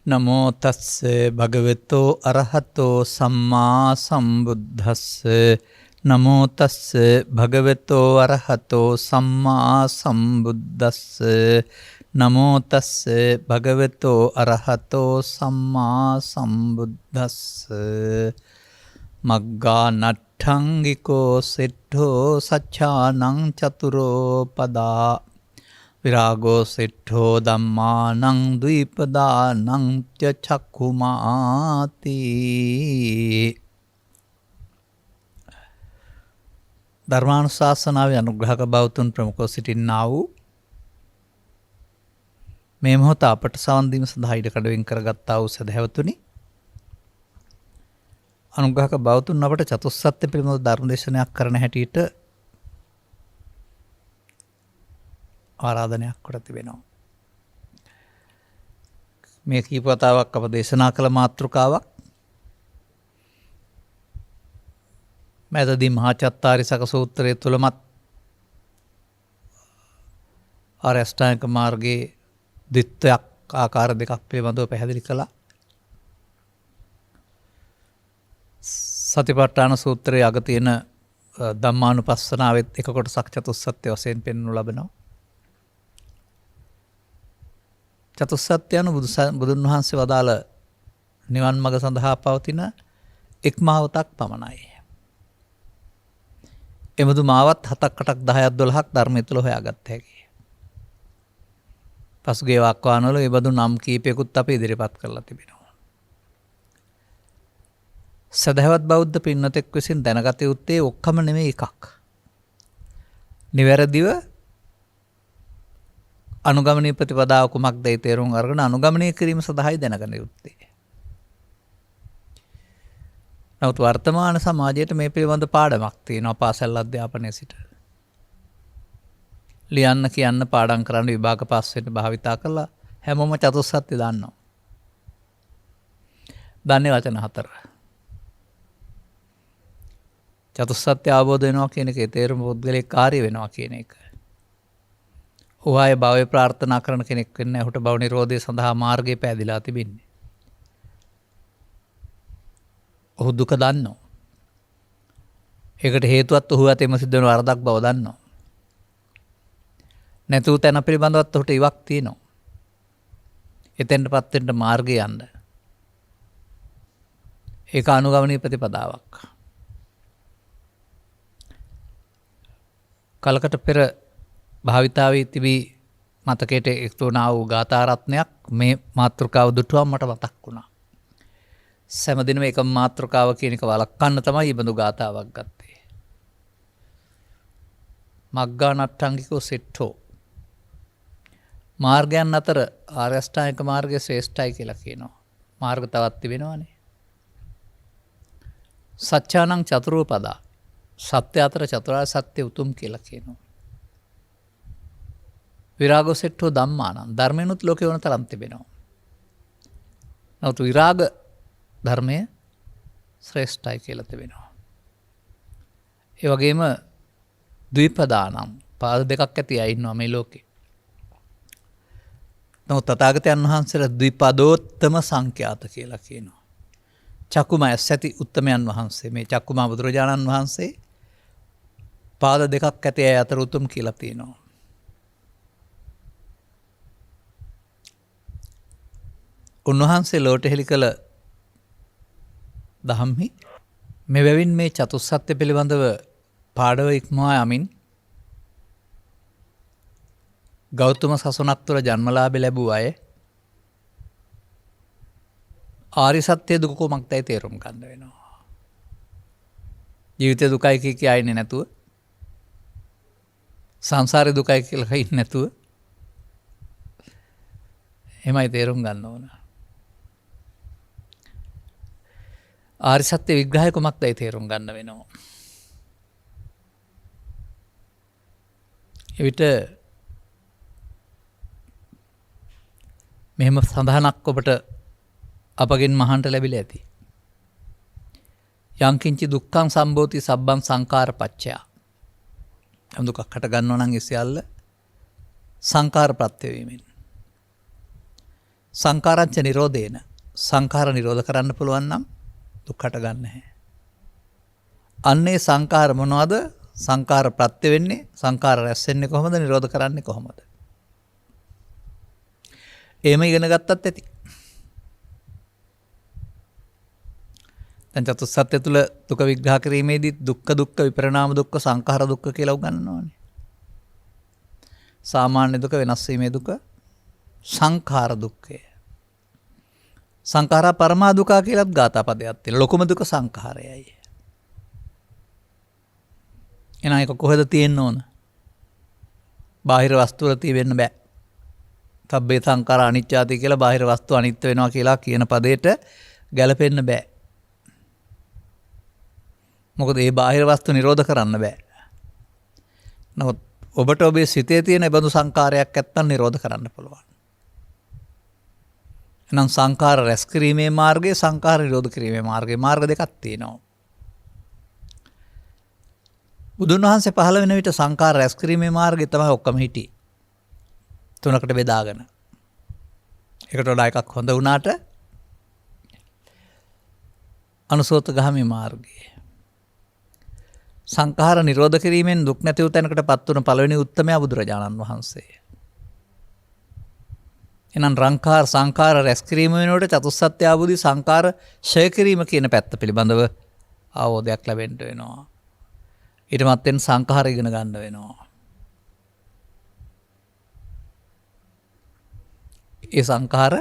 නමෝ තස්ස භගවතෝ අරහතෝ සම්මා සම්බුද්දස්ස නමෝ තස්ස භගවතෝ අරහතෝ සම්මා සම්බුද්දස්ස නමෝ තස්ස භගවතෝ අරහතෝ සම්මා සම්බුද්දස්ස මග්ගා නට්ඨංගිකෝ සෙට්ඨෝ සච්ඡානං චතුරෝ පදා විරාගෝ සෙට්ඨෝ ධම්මානං ද්විපදානං ච චක්ඛුමාති. ධර්මානුශාසනාවේ අනුග්‍රහක බෞතුන් ප්‍රමුඛව සිටින්නා වූ මේ මොහොත අපට සවන් දීම සඳහා ඉඩ කඩවෙන් කරගත්තා වූ සදහැවතුනි, අනුග්‍රහක බෞතුන් අපට චතුස්සත්ත්‍ය පිළිබඳ ධර්ම දේශනයක් කරන හැටියට ආරාධනයක් කොට තිබෙනවා. මේ කීප වතාවක් අප දේශනා කළ මාතෘකාවක් මෑතදී මහා චත්තාරිසක සූත්‍රයේ තුලමත් ආර්ය අෂ්ටාංගික මාර්ගයේ ද්විත්වයක් ආකාර දෙකක් පිළිබඳව පැහැදිලි කළා. සතිපට්ඨාන සූත්‍රයේ අග තියෙන ධම්මානුපස්සනාවෙත් එක කොටසක් චතුස්සත්ත්‍ය වශයෙන් පෙන්වනු ලබනවා. චතුස්සත්ත්‍ය anu බුදුන් වහන්සේ වදාළ නිවන් මඟ සඳහා පවතින එක් මාවතක් පමණයි. එමුදු මාවත් 7ක් 8ක් 10ක් 12ක් ධර්මයේ තුල හොයාගත්ත හැකියි. පසුගිය වක්වානවල ඒ බඳු නම් කීපයකුත් අපි ඉදිරිපත් කරලා තිබෙනවා. සදහවත් බෞද්ධ පින්නතෙක් විසින් දැනගත යුත්තේ ඔක්කම නෙමෙයි එකක්. නිවැරදිව අනුගමනීය ප්‍රතිපදාව කුමක්දයි තේරුම් අරගෙන අනුගමනය කිරීම සඳහායි දැනගන්න යුත්තේ. නමුත් වර්තමාන සමාජයට මේ පිළිබඳ පාඩමක් තියෙනවා පාසල් අධ්‍යාපනයේ සිට. ලියන්න කියන්න පාඩම් කරන්න විභාග පාස් වෙන්න භාවිතා කළා හැමෝම චතුස්සත්ත්‍ය දන්නවා. දන්නේ වචන 4. චතුස්සත්ත්‍ය අවබෝධ වෙනවා කියන එකේ තේරුම පුද්ගලික කාර්ය වෙනවා කියන එක. ඔහාය භවය ප්‍රාර්ථනා කරන කෙනෙක් වෙන්නේ ඔහුට භව නිරෝධය සඳහා මාර්ගය පෑදිලා තිබෙන්නේ. ඔහු දුක දන්නවා. ඒකට හේතුවත් ඔහු අතේම සිද්ධ වෙන වරදක් බව දන්නවා. නැතුව තැන පිළිබඳවත් ඔහුට ඉවක් තියෙනවා. එතෙන්ටපත් වෙන්න මාර්ගය යන්න. ඒක අනුගමනීය ප්‍රතිපදාවක්. කලකට පෙර භාවිතාවේ තිබී මතකයට එකතු වුණා වූ ගාථා රත්නයක් මේ මාතෘකාව දුටුවම මට මතක් වුණා. සෑමදිනම එක මාතෘකාව කියන එක වළක්වන්න තමයි මේ බඳු ගාථාවක් ගත්තේ. මග්ගා නට්ඨංගිකෝ සෙට්ඨෝ. මාර්ගයන් අතර ආර්ය අෂ්ටාංගික මාර්ගය ශ්‍රේෂ්ඨයි කියලා කියනවා. මාර්ග තවත් තිබෙනවානේ. සත්‍යානං චතුරෝ පදා. සත්‍ය අතර චතුරාර්ය සත්‍ය උතුම් කියලා කියනවා. විරාගෝ සෙට්ඨෝ ධම්මානං. ධර්මයනුත් ලෝකේ වන තරම් තිබෙනවා. නමුත් විරාග ධර්මය ශ්‍රේෂ්ඨයි කියලා තිබෙනවා. ඒ වගේම ද්විපදානම් පාද දෙකක් ඇති අය ඉන්නවා මේ ලෝකේ. නමුත් තථාගතයන් වහන්සේලා ද්විපදෝත්තම සංඛ්‍යාත කියලා කියනවා. චක්කුමය ඇති උත්තමයන් වහන්සේ මේ චක්කුමා බුදුරජාණන් වහන්සේ පාද දෙකක් ඇති අය අතර උතුම් කියලා තියෙනවා. උන්වහන්සේ ලෝට හෙළි කළ දහම්හි මෙවැවින් මේ චතුස්සත්ත්‍ය පිළිබඳව පාඩව ඉක්මවා යමින් ගෞතම සසුනක් තුළ ජන්මලාභය ලැබූ අය ආර්ය සත්‍ය දුක කොමක්දයි තේරුම් ගන්න වෙනවා. ජීවිතය දුකයි කිය කියා ඉන්නේ නැතුව, සංසාරේ දුකයි කියලා ඉන්නේ නැතුව එමයි තේරුම් ගන්න ඕන. ආර්ය සත්‍ය විග්‍රහය කොමක්දයි තේරුම් ගන්න වෙනවා. එවිට මෙහෙම සඳහනක් ඔබට අපගෙන් මහන්ට ලැබිලා ඇති. යංකින්චි දුක්ඛං සම්භෝති සබ්බං සංඛාර පච්චය. දුකක් හට ගන්නවා නම් ඒ සියල්ල සංඛාර ප්‍රත්‍ය වීමෙන්. සංකාරංච නිරෝධේන සංඛාර නිරෝධ කරන්න පුළුවන් නම් දුක් හටගන්නේ නැහැ. අන්නේ සංඛාර මොනවද? සංඛාර ප්‍රත්‍ය වෙන්නේ, සංඛාර රැස් වෙන්නේ කොහොමද? නිරෝධ කරන්නේ කොහොමද? එහෙම ඉගෙන ගත්තත් ඇති. දැන් චතුස්සත්‍ය තුල දුක විග්‍රහ කිරීමේදී දුක්ඛ දුක්ඛ විපරිණාම දුක්ඛ සංඛාර දුක්ඛ කියලා උගන්වනවානේ. සාමාන්‍ය දුක, වෙනස් වීමේ දුක, සංඛාර දුක්ඛය. සංඛාරා පරමා දුක කියලාත් ගාථා පදයක් තියෙනවා. ලොකුම දුක සංඛාරයයි. එහෙනම් ඒක කොහෙද තියෙන්න ඕන? බාහිර වස්තු වල තියෙන්න බෑ. සබ්බේ සංඛාර අනිච්චාති කියලා බාහිර වස්තු අනිත්‍ය වෙනවා කියලා කියන පදයට ගැලපෙන්න බෑ. මොකද ඒ බාහිර වස්තු නිරෝධ කරන්න බෑ. නමුත් ඔබට ඔබේ සිතේ තියෙන බඳු සංකාරයක් නැත්තම් නිරෝධ කරන්න පුළුවන්. එහෙනම් සංකාර රැස් කිරීමේ මාර්ගය, සංකාර නිරෝධ කිරීමේ මාර්ගය, මාර්ග දෙකක් තියෙනවා. බුදුන් වහන්සේ පහළ වෙන විට සංකාර රැස් කිරීමේ මාර්ගය තමයි ඔක්කොම හිටියේ. තුනකට බෙදාගෙන. එකට වඩා එකක් හොඳ වුණාට අනුසෝතගාමී මාර්ගය. සංඛාර නිරෝධ කිරීමෙන් දුක් නැති වූ තැනකට පත් වුණ පළවෙනි උත්තමයා බුදුරජාණන් වහන්සේ. එහෙනම් සංඛාර රැස් කිරීම වෙනුවට චතුස්සත්‍ය ආબોධි සංඛාර ඡය කිරීම කියන පැත්ත පිළිබඳව අවබෝධයක් ලැබෙන්න වෙනවා. ඊට මත්තෙන් සංඛාර ඉගෙන ගන්න වෙනවා. ඒ සංඛාර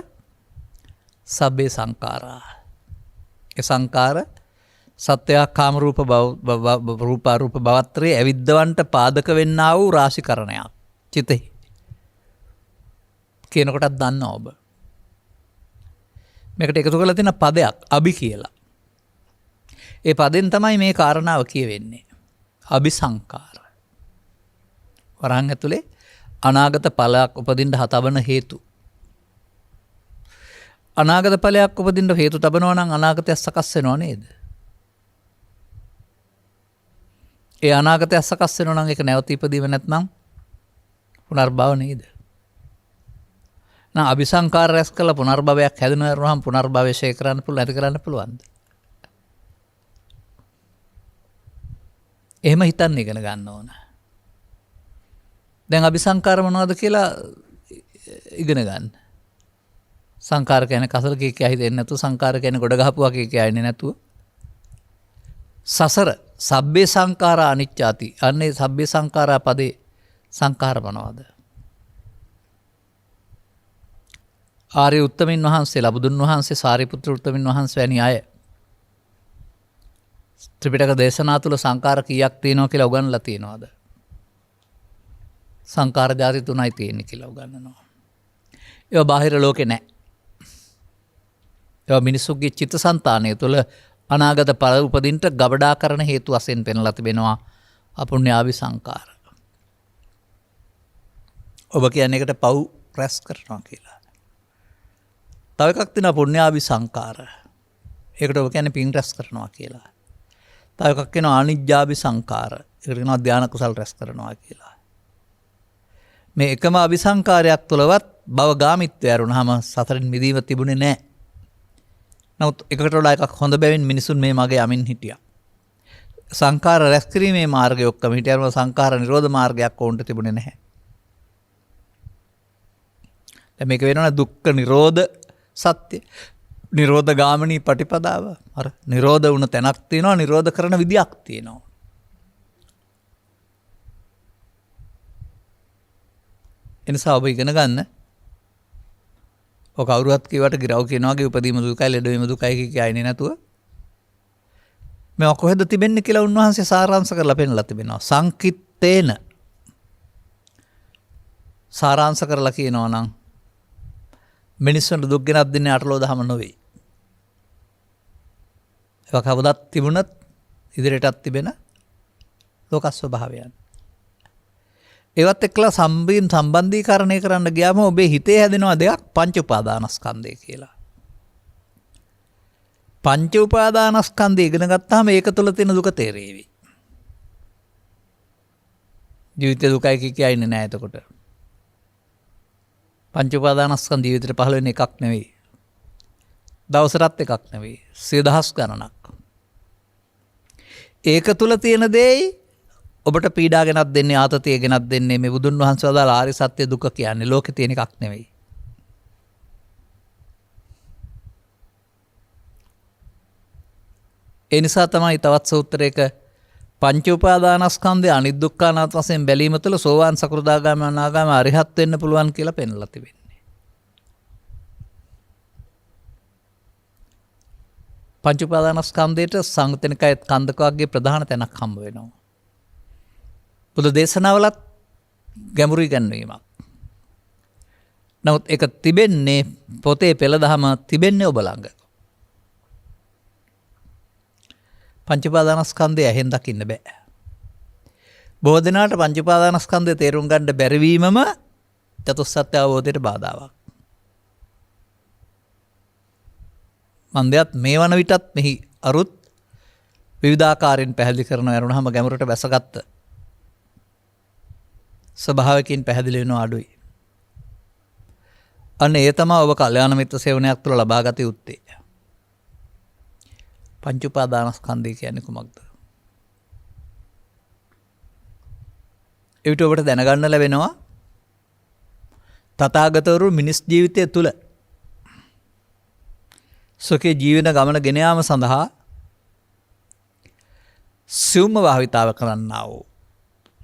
සබ්බේ සංඛාරා. ඒ සංඛාර සත්‍යය කාම රූප රූපාරූප භවත්‍රයේ ඇවිද්දවන්ට පාදක වෙන්නා වූ රාශිකරණයක් චිතේ කියන කොටත් දන්නවා ඔබ. මේකට එකතු කරලා තියෙන පදයක් අභි කියලා. ඒ පදෙන් තමයි මේ කාරණාව කියවෙන්නේ. අபிසංකාර. වරහන් ඇතුලේ අනාගත ඵලයක් උපදින්න හතබන හේතු. අනාගත ඵලයක් උපදින්න හේතු තබනවා නම් අනාගතය සකස් වෙනව නේද? ඒ අනාගතය සකස් වෙනව නම් ඒක නැවත ඉපදීම නැත්නම් පුනර්භව නේද? නම් අபிසංකාර රැස් කළ පුනර්භවයක් හැදෙනවම පුනර්භවය ශේ කරන්න පුළුවන්, ඇති කරන්න පුළුවන්ද? එහෙම හිතන්න ඉගෙන ගන්න ඕන. දැන් අபிසංකාර මොනවද කියලා ඉගෙන ගන්න. සංකාර කියන්නේ කසල කී කියයි දෙන්නේ නැතුව, සංකාර කියන්නේ ගොඩ ගහපුවා කී කියන්නේ නැතුව. සසර සබ්බේ සංඛාරා අනිච්චාති. අන්නේ සබ්බේ සංඛාරා පදේ සංඛාර මොනවද? ආර්ය උත්තමින් වහන්සේලා, බුදුන් වහන්සේ, සාරිපුත්‍ර උත්තමින් වහන්සේ වැනි අය ත්‍රිපිටක දේශනා තුල සංඛාර කීයක් තියෙනවා කියලා උගන්වලා තියෙනවද? සංඛාර ಜಾති 3යි තියෙන්නේ කියලා උගන්වනවා. ඒවා බාහිර ලෝකේ නැහැ. ඒවා මිනිසුන්ගේ චිත්තසංතානය තුළ අනාගත ඵල උපදින්න ගබඩා කරන හේතු වශයෙන් පෙන්ලා තිබෙනවා අපුණ්‍යාවි සංඛාර. ඔබ කියන්නේ එකට පව් රැස් කරනවා කියලා. තව එකක් තියෙනවා පුණ්‍යාවි සංඛාර. ඒකට ඔබ කියන්නේ පින් රැස් කරනවා කියලා. තව එකක් වෙනවා අනිජ්ජාභි සංඛාර. ඒකට කියනවා ධානා කුසල් රැස් කරනවා කියලා. මේ එකම අபிසංකාරයක් තුලවත් භවගාමිත්වය අරුණාම සතරෙන් මිදීම තිබුණේ නැහැ. නමුත් එකට වඩා එකක් හොඳ බැවින් මිනිසුන් මේ මගේ යමින් හිටියා. සංඛාර රැස් කිරීමේ මාර්ගය ඔක්කොම හිටියම සංඛාර නිරෝධ මාර්ගයක් ඕන්ට තිබුණේ නැහැ. දැන් මේක වෙනවනේ දුක්ඛ නිරෝධ සත්‍ය. නිරෝධ ගාමිනී පටිපදාව. අර නිරෝධ වුණ තැනක් තියෙනවා, නිරෝධ කරන විදියක් තියෙනවා. එනිසා ඔබ ඉගෙන ගන්න. ඔක කවුරුත් කිව්වට ගිරව් කියනවා වගේ උපදීම දුකයි, ලෙඩවීම දුකයි කියන්නේ නැතුව මේ කොහෙද තිබෙන්නේ කියලා උන්වහන්සේ සාරාංශ කරලා පෙන්නලා තිබෙනවා. සංකිට්ඨේන සාරාංශ කරලා කියනවා නම් මිනිස්සුන්ට දුක් ගෙනත් දෙන්නේ අටලෝ දහම නෙවෙයි. ඒක කවදත් තිබුණත් ඉදිරියටත් තිබෙන ලෝක ස්වභාවයන්. ඒවත් එක්කලා සම්බන්ධීකරණය කරන්න ගියාම ඔබේ හිතේ හැදෙනවා දෙයක්, පංච උපාදානස්කන්ධය කියලා. පංච උපාදානස්කන්ධය ඉගෙන ගත්තාම ඒක තුළ තියෙන දුක තේරෙවි. ජීවිත දුකයි කියන්නේ නැහැ එතකොට. පංච උපාදානස්කන්ධ ජීවිතේට පහළ වෙන එකක් නෙවෙයි. දවසටත් එකක් නෙවෙයි. 100,000 ගණනක්. ඒක තුල තියෙන දෙයි ඔබට පීඩා ගෙනත් දෙන්නේ, ආතතිය ගෙනත් දෙන්නේ මේ බුදුන් වහන්සේ වදාළ ආර්ය සත්‍ය දුක කියන්නේ ලෝකේ තියෙන එකක් නෙවෙයි. ඒ නිසා තමයි තවත් සූත්‍රයක පංච උපාදානස්කන්ධය අනිදුක්ඛ අනාත්ම වශයෙන් බැලීම තුළ සෝවාන් සකෘදාගාමී අනාගාමී අරිහත් වෙන්න පුළුවන් කියලා පෙන්වලා තිබෙන්නේ. පංච උපාදානස්කන්ධයට සංයුතනිකය කන්දක වර්ගයේ ප්‍රධාන තැනක් හම්බ වෙනවා. බුදු දේශනාවලත් ගැඹුරු ඉගැන්වීමක්. නමුත් ඒක තිබෙන්නේ පොතේ පෙළදහම තිබෙන්නේ ඔබ ළඟ. පංච උපාදානස්කන්ධය ඇහෙන් දකින්න බෑ. බොහෝ දෙනාට පංච උපාදානස්කන්ධය තේරුම් ගන්න බැරි වීමම චතුස්සත්‍ය අවබෝධයට බාධාවක්. මන්දයත් මේ වන විටත් මෙහි අරුත් විවිධාකාරයෙන් පැහැදිලි කරන ඇරුණාම ගැඹුරට බැසගත්ත ස්වභාවකින් පැහැදිලි වෙනවා අඩුයි. අන්න ඒ තමයි ඔබ කල්යාණ මිත්‍ර සේවනයක් තුළ ලබා ගත යුත්තේ. පංච උපාදානස්කන්ධය කියන්නේ කුමක්ද? එවිට ඔබට දැනගන්න ලැබෙනවා තථාගතවරු මිනිස් ජීවිතය තුළ සුඛේ ජීවන ගමන ගෙන යාම සඳහා සියුම්ව භාවිතාව කරන්නා වූ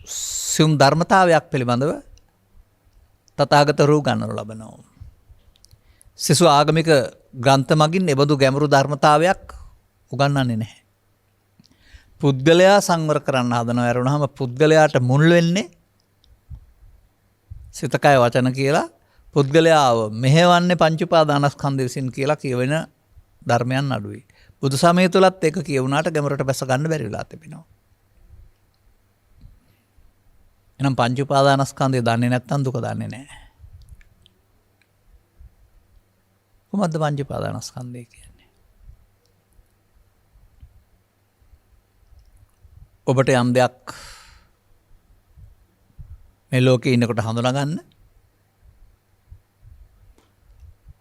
සියුම් ධර්මතාවයක් පිළිබඳව තථාගතවරු ගන්නු ලබනවා. සිසු ආගමික ග්‍රන්ථ මගින් එබඳු ගැඹුරු ධර්මතාවයක් උගන්වන්නේ නැහැ. පුද්ගලයා සංවර කරන්න හදනවා ඇරුණාම පුද්ගලයාට මුල් වෙන්නේ සිත කය වචන කියලා පුද්ගලයාව මෙහෙවන්නේ පංච උපාදානස්කන්ධය විසින් කියලා කියවෙන ධර්මයන් අඩුයි. බුදු සමය තුලත් ඒක කියුණාට ගැඹුරට බැස ගන්න බැරි වෙලා තිබෙනවා. එහෙනම් පංච උපාදානස්කන්ධය දන්නේ නැත්නම් දුක දන්නේ නැහැ. කොහොමද පංච උපාදානස්කන්ධය කියන්නේ? ඔබට යම් දෙයක් මේ ලෝකේ ඉන්නකොට හඳුනා ගන්න.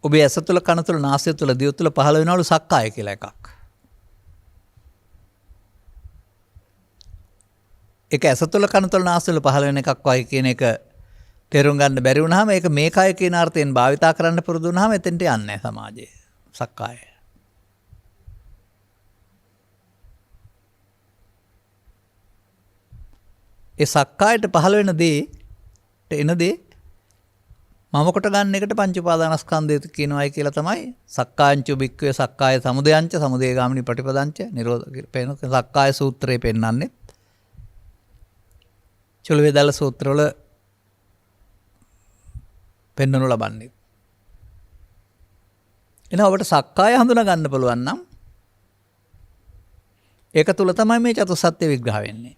ඔබේ ඇස තුළ, කන තුළ, නාසය තුළ, දිව තුළ පහළ වෙනවලු සක්කාය කියලා එකක්. ඒක ඇස තුළ, කන තුළ, නාසය තුළ පහළ වෙන එකක් වයි කියන එක තේරුම් ගන්න බැරි වුණාම ඒක මේ කය කියන අර්ථයෙන් භාවිතා කරන්න පුරුදු වුණාම එතෙන්ට යන්නේ නැහැ සමාජයේ. සක්කාය. ඒ සක්කායට පහළ වෙන දේට එන දේ මම කොට ගන්න එකට පංච උපාදානස්කන්ධය කියනවායි කියලා තමයි සක්කායංච උබික්කවේ සක්කාය සමුදයංච සමුදය ගාමිනී ප්‍රතිපදංච නිරෝධ පේන සක්කාය සූත්‍රයේ පෙන්වන්නේ. චුල්ලවේදාල සූත්‍රවල පෙන්වනු ලබන්නේ. එහෙනම් ඔබට සක්කාය හඳුනා ගන්න පුළුවන් නම් ඒක තුල තමයි මේ චතුස්සත්‍ය විග්‍රහ වෙන්නේ.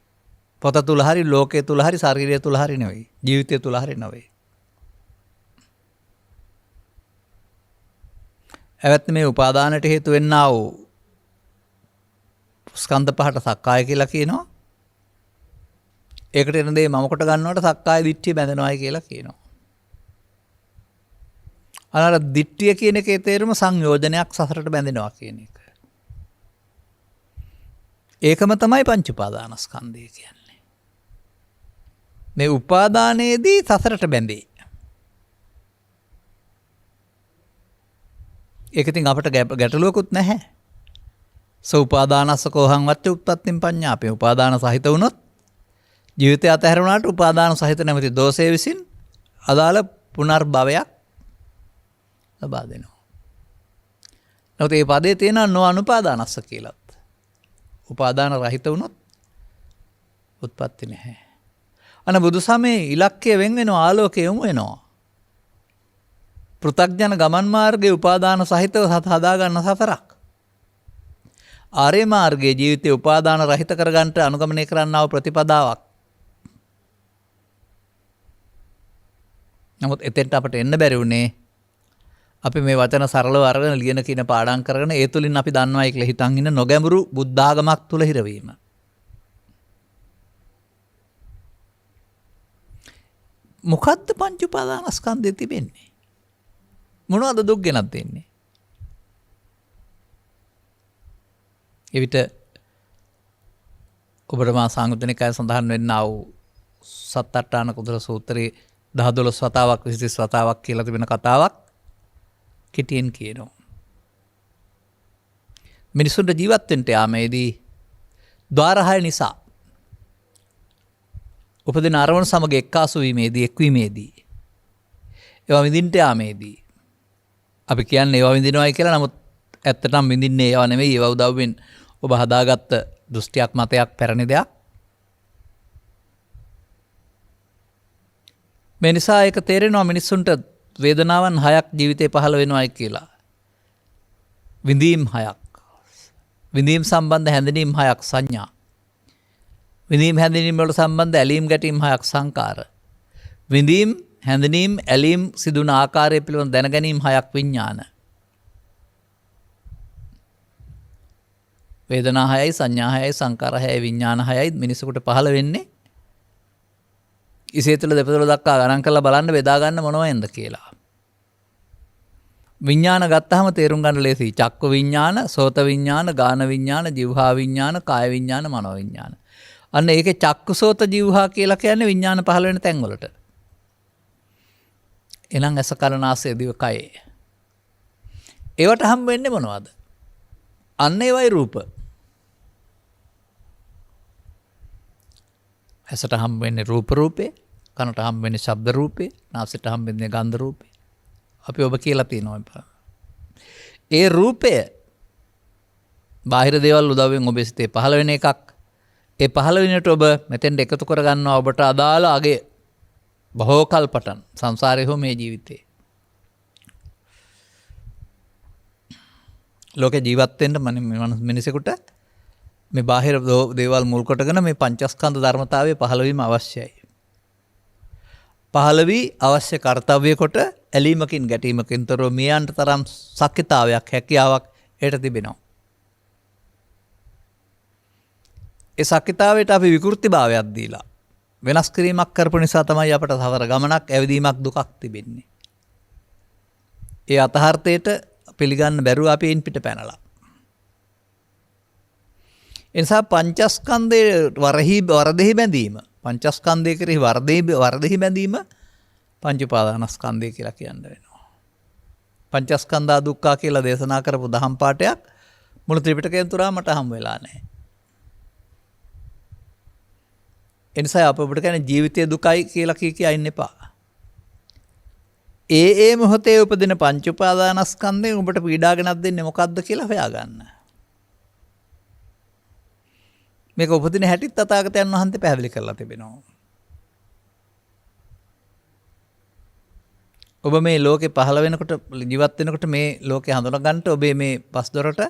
පොත තුල හරි, ලෝකයේ තුල හරි, ශරීරය තුල හරි නෙවෙයි. ජීවිතය තුල හරි නෙවෙයි. එවත් මේ උපාදානට හේතු වෙන්නා වූ ස්කන්ධ පහට සක්කාය කියලා කියනවා. ඒකට එන දේ මම කොට ගන්නවට සක්කාය දිට්ඨිය බැඳෙනවායි කියලා කියනවා. අර දිට්ඨිය කියන එකේ තේරුම සංයෝජනයක් සසරට බැඳෙනවා කියන එක. ඒකම තමයි පංච උපාදානස්කන්ධය කියන්නේ. මේ උපාදානයේදී සසරට බැඳේ. ඒක ඉතින් අපට ගැටලුවකුත් නැහැ. සෝපාදානස්සකෝහං වච්ච උප්පත්තිම් පඤ්ඤාපේ. උපාදාන සහිත වුණොත් ජීවිතය අතහැරුණාට උපාදාන සහිත නැමැති දෝෂය විසින් අදාළ පුනර්භවයක් ලබා දෙනවා. නමුත් මේ පදේ තියෙන නොඅනුපාදානස්ස කියලාත්. උපාදාන රහිත වුණොත් උත්පත්ති නැහැ. අන බුදු සමයේ ඉලක්කය වෙන් වෙනවා, ආලෝකය යොමු වෙනවා. පෘථග්ජන ගමන් මාර්ගයේ උපාදාන සහිතව හදා ගන්න සතරක්. ආර්ය මාර්ගයේ ජීවිතේ උපාදාන රහිත කරගන්නට අනුගමනය කරන්නා වූ ප්‍රතිපදාවක්. නමුත් එතෙන්ට අපට එන්න බැරි වුණේ අපි මේ වචන සරලව අරගෙන ලියන කියන පාඩම් කරගෙන ඒ තුලින් අපි දන්නවා කියලා හිතන් ඉන්න නොගැඹුරු බුද්ධාගමක් තුල හිරවීම. මොකද්ද පංච උපාදානස්කන්ධය තිබෙන්නේ? මොනවද දුක් ගෙනත් දෙන්නේ? එවිට ඔබට මා සංයුත්නිකාය සඳහන් වෙන්නා වූ සත්තට්ඨාන කුසල සූත්‍රයේ 10-12 වතාවක් 20 වතාවක් කියලා තිබෙන කතාවක් කෙටියෙන් කියනවා. මිනිසුන්ට ජීවත් වෙන්න යාමේදී ద్వාර 6 නිසා උපදින අරමුණු සමග එක්කාසු වීමේදී එක්වීමේදී ඒවා විඳින්න යාමේදී අපි කියන්නේ ඒවා විඳිනවායි කියලා. නමුත් ඇත්තටම විඳින්නේ ඒවා නෙවෙයි. ඒවා උදව්වෙන් ඔබ හදාගත්ත දෘෂ්ටියක් මතයක් පැරණි දෙයක්. මේ නිසා ඒක තේරෙනවා මිනිස්සුන්ට වේදනාවන් 6ක් ජීවිතේ පහළ වෙනවායි කියලා. විඳීම් 6ක්. විඳීම් සම්බන්ධ හැඳිනීම් 6ක් සංඥා. විඳීම් හැඳිනීම් වලට සම්බන්ධ ඇලීම් ගැටීම් 6ක් සංකාර. විඳීම් හැඳිනීම් ඇලීම් සිදුවන ආකාරය පිළිබඳ දැනගැනීම් 6ක් විඥාන. වේදනා 6යි සංඥා 6යි සංකාර 6යි විඥාන 6යි මිනිසෙකුට පහළ වෙන්නේ. ඉසේ තුළ දෙපතුල දක්වා ගණන් කරලා බලන්න බෙදා ගන්න මොනවයින්ද කියලා. විඥාන ගත්තාම තේරුම් ගන්න ලේසියි. චක්ක විඥාන, සෝත විඥාන, ගාන විඥාන, જીවහා විඥාන, කාය විඥාන, මනෝ විඥාන. අන්න ඒකේ චක්කසෝත જીවහා කියලා කියන්නේ විඥාන පහළ වෙන තැන් වලට. එනම් ඇස කන නාසය දිව කය. ඒවට හම් වෙන්නේ මොනවද? අන්න ඒවයි රූප. ඇසට හම් වෙන්නේ රූපේ, කනට හම් වෙන්නේ ශබ්ද රූපේ, නාසයට හම් වෙන්නේ ගන්ධ රූපේ. අපි ඔබ කියලා තියෙනවා. ඒ රූපය බාහිර දේවල් උදව්වෙන් ඔබේ සිතේ පහළ වෙන එකක්. ඒ පහළ වෙනට ඔබ මෙතෙන්ට එකතු කරගන්නවා ඔබට අදාළ අගේ බොහෝ කල් පටන් සංසාරේ හෝ මේ ජීවිතේ. ලෝකේ ජීවත් වෙන්න මිනිසෙකුට මේ බාහිර දේවල් මුල් කොටගෙන මේ පංචස්කන්ධ ධර්මතාවය පහළ වීම අවශ්‍යයි. පහළ වී අවශ්‍ය කාර්යය කොට ඇලීමකින් ගැටීමකින් තොරව මියන්ට තරම් ශක්තිතාවයක් හැකියාවක් ඒට තිබෙනවා. ඒ ශක්තිතාවයට අපි විකෘතිභාවයක් දීලා වෙනස් කිරීමක් කරපු නිසා තමයි අපට සවර ගමනක් ඇවිදීමක් දුකක් තිබෙන්නේ. ඒ අතහර්ථයට පිළිගන්න බැරුව අපි එයින් පිට පැනලා. එනිසා පංචස්කන්ධයේ වරදෙහි බැඳීම, පංචස්කන්ධය කෙරෙහි වරදෙහි බැඳීම පංච උපාදානස්කන්ධය කියලා කියන්න වෙනවා. පංචස්කන්ධා දුක්ඛා කියලා දේශනා කරපු දහම් පාඨයක් මුළු ත්‍රිපිටකයෙන් තුරා මට හම් වෙලා නැහැ. එනිසා අපිට කියන්නේ ජීවිතයේ දුකයි කියලා කිය ඉන්න එපා. ඒ මොහොතේ උපදින පංච උපාදානස්කන්ධයෙන් ඔබට පීඩා ගෙනත් දෙන්නේ මොකද්ද කියලා හොයාගන්න. මේක උපදින හැටි තථාගතයන් වහන්සේ පැහැදිලි කරලා තිබෙනවා. ඔබ මේ ලෝකේ පහළ වෙනකොට ජීවත් වෙනකොට මේ ලෝකේ හඳුනා ගන්නට ඔබේ මේ පස් දොරට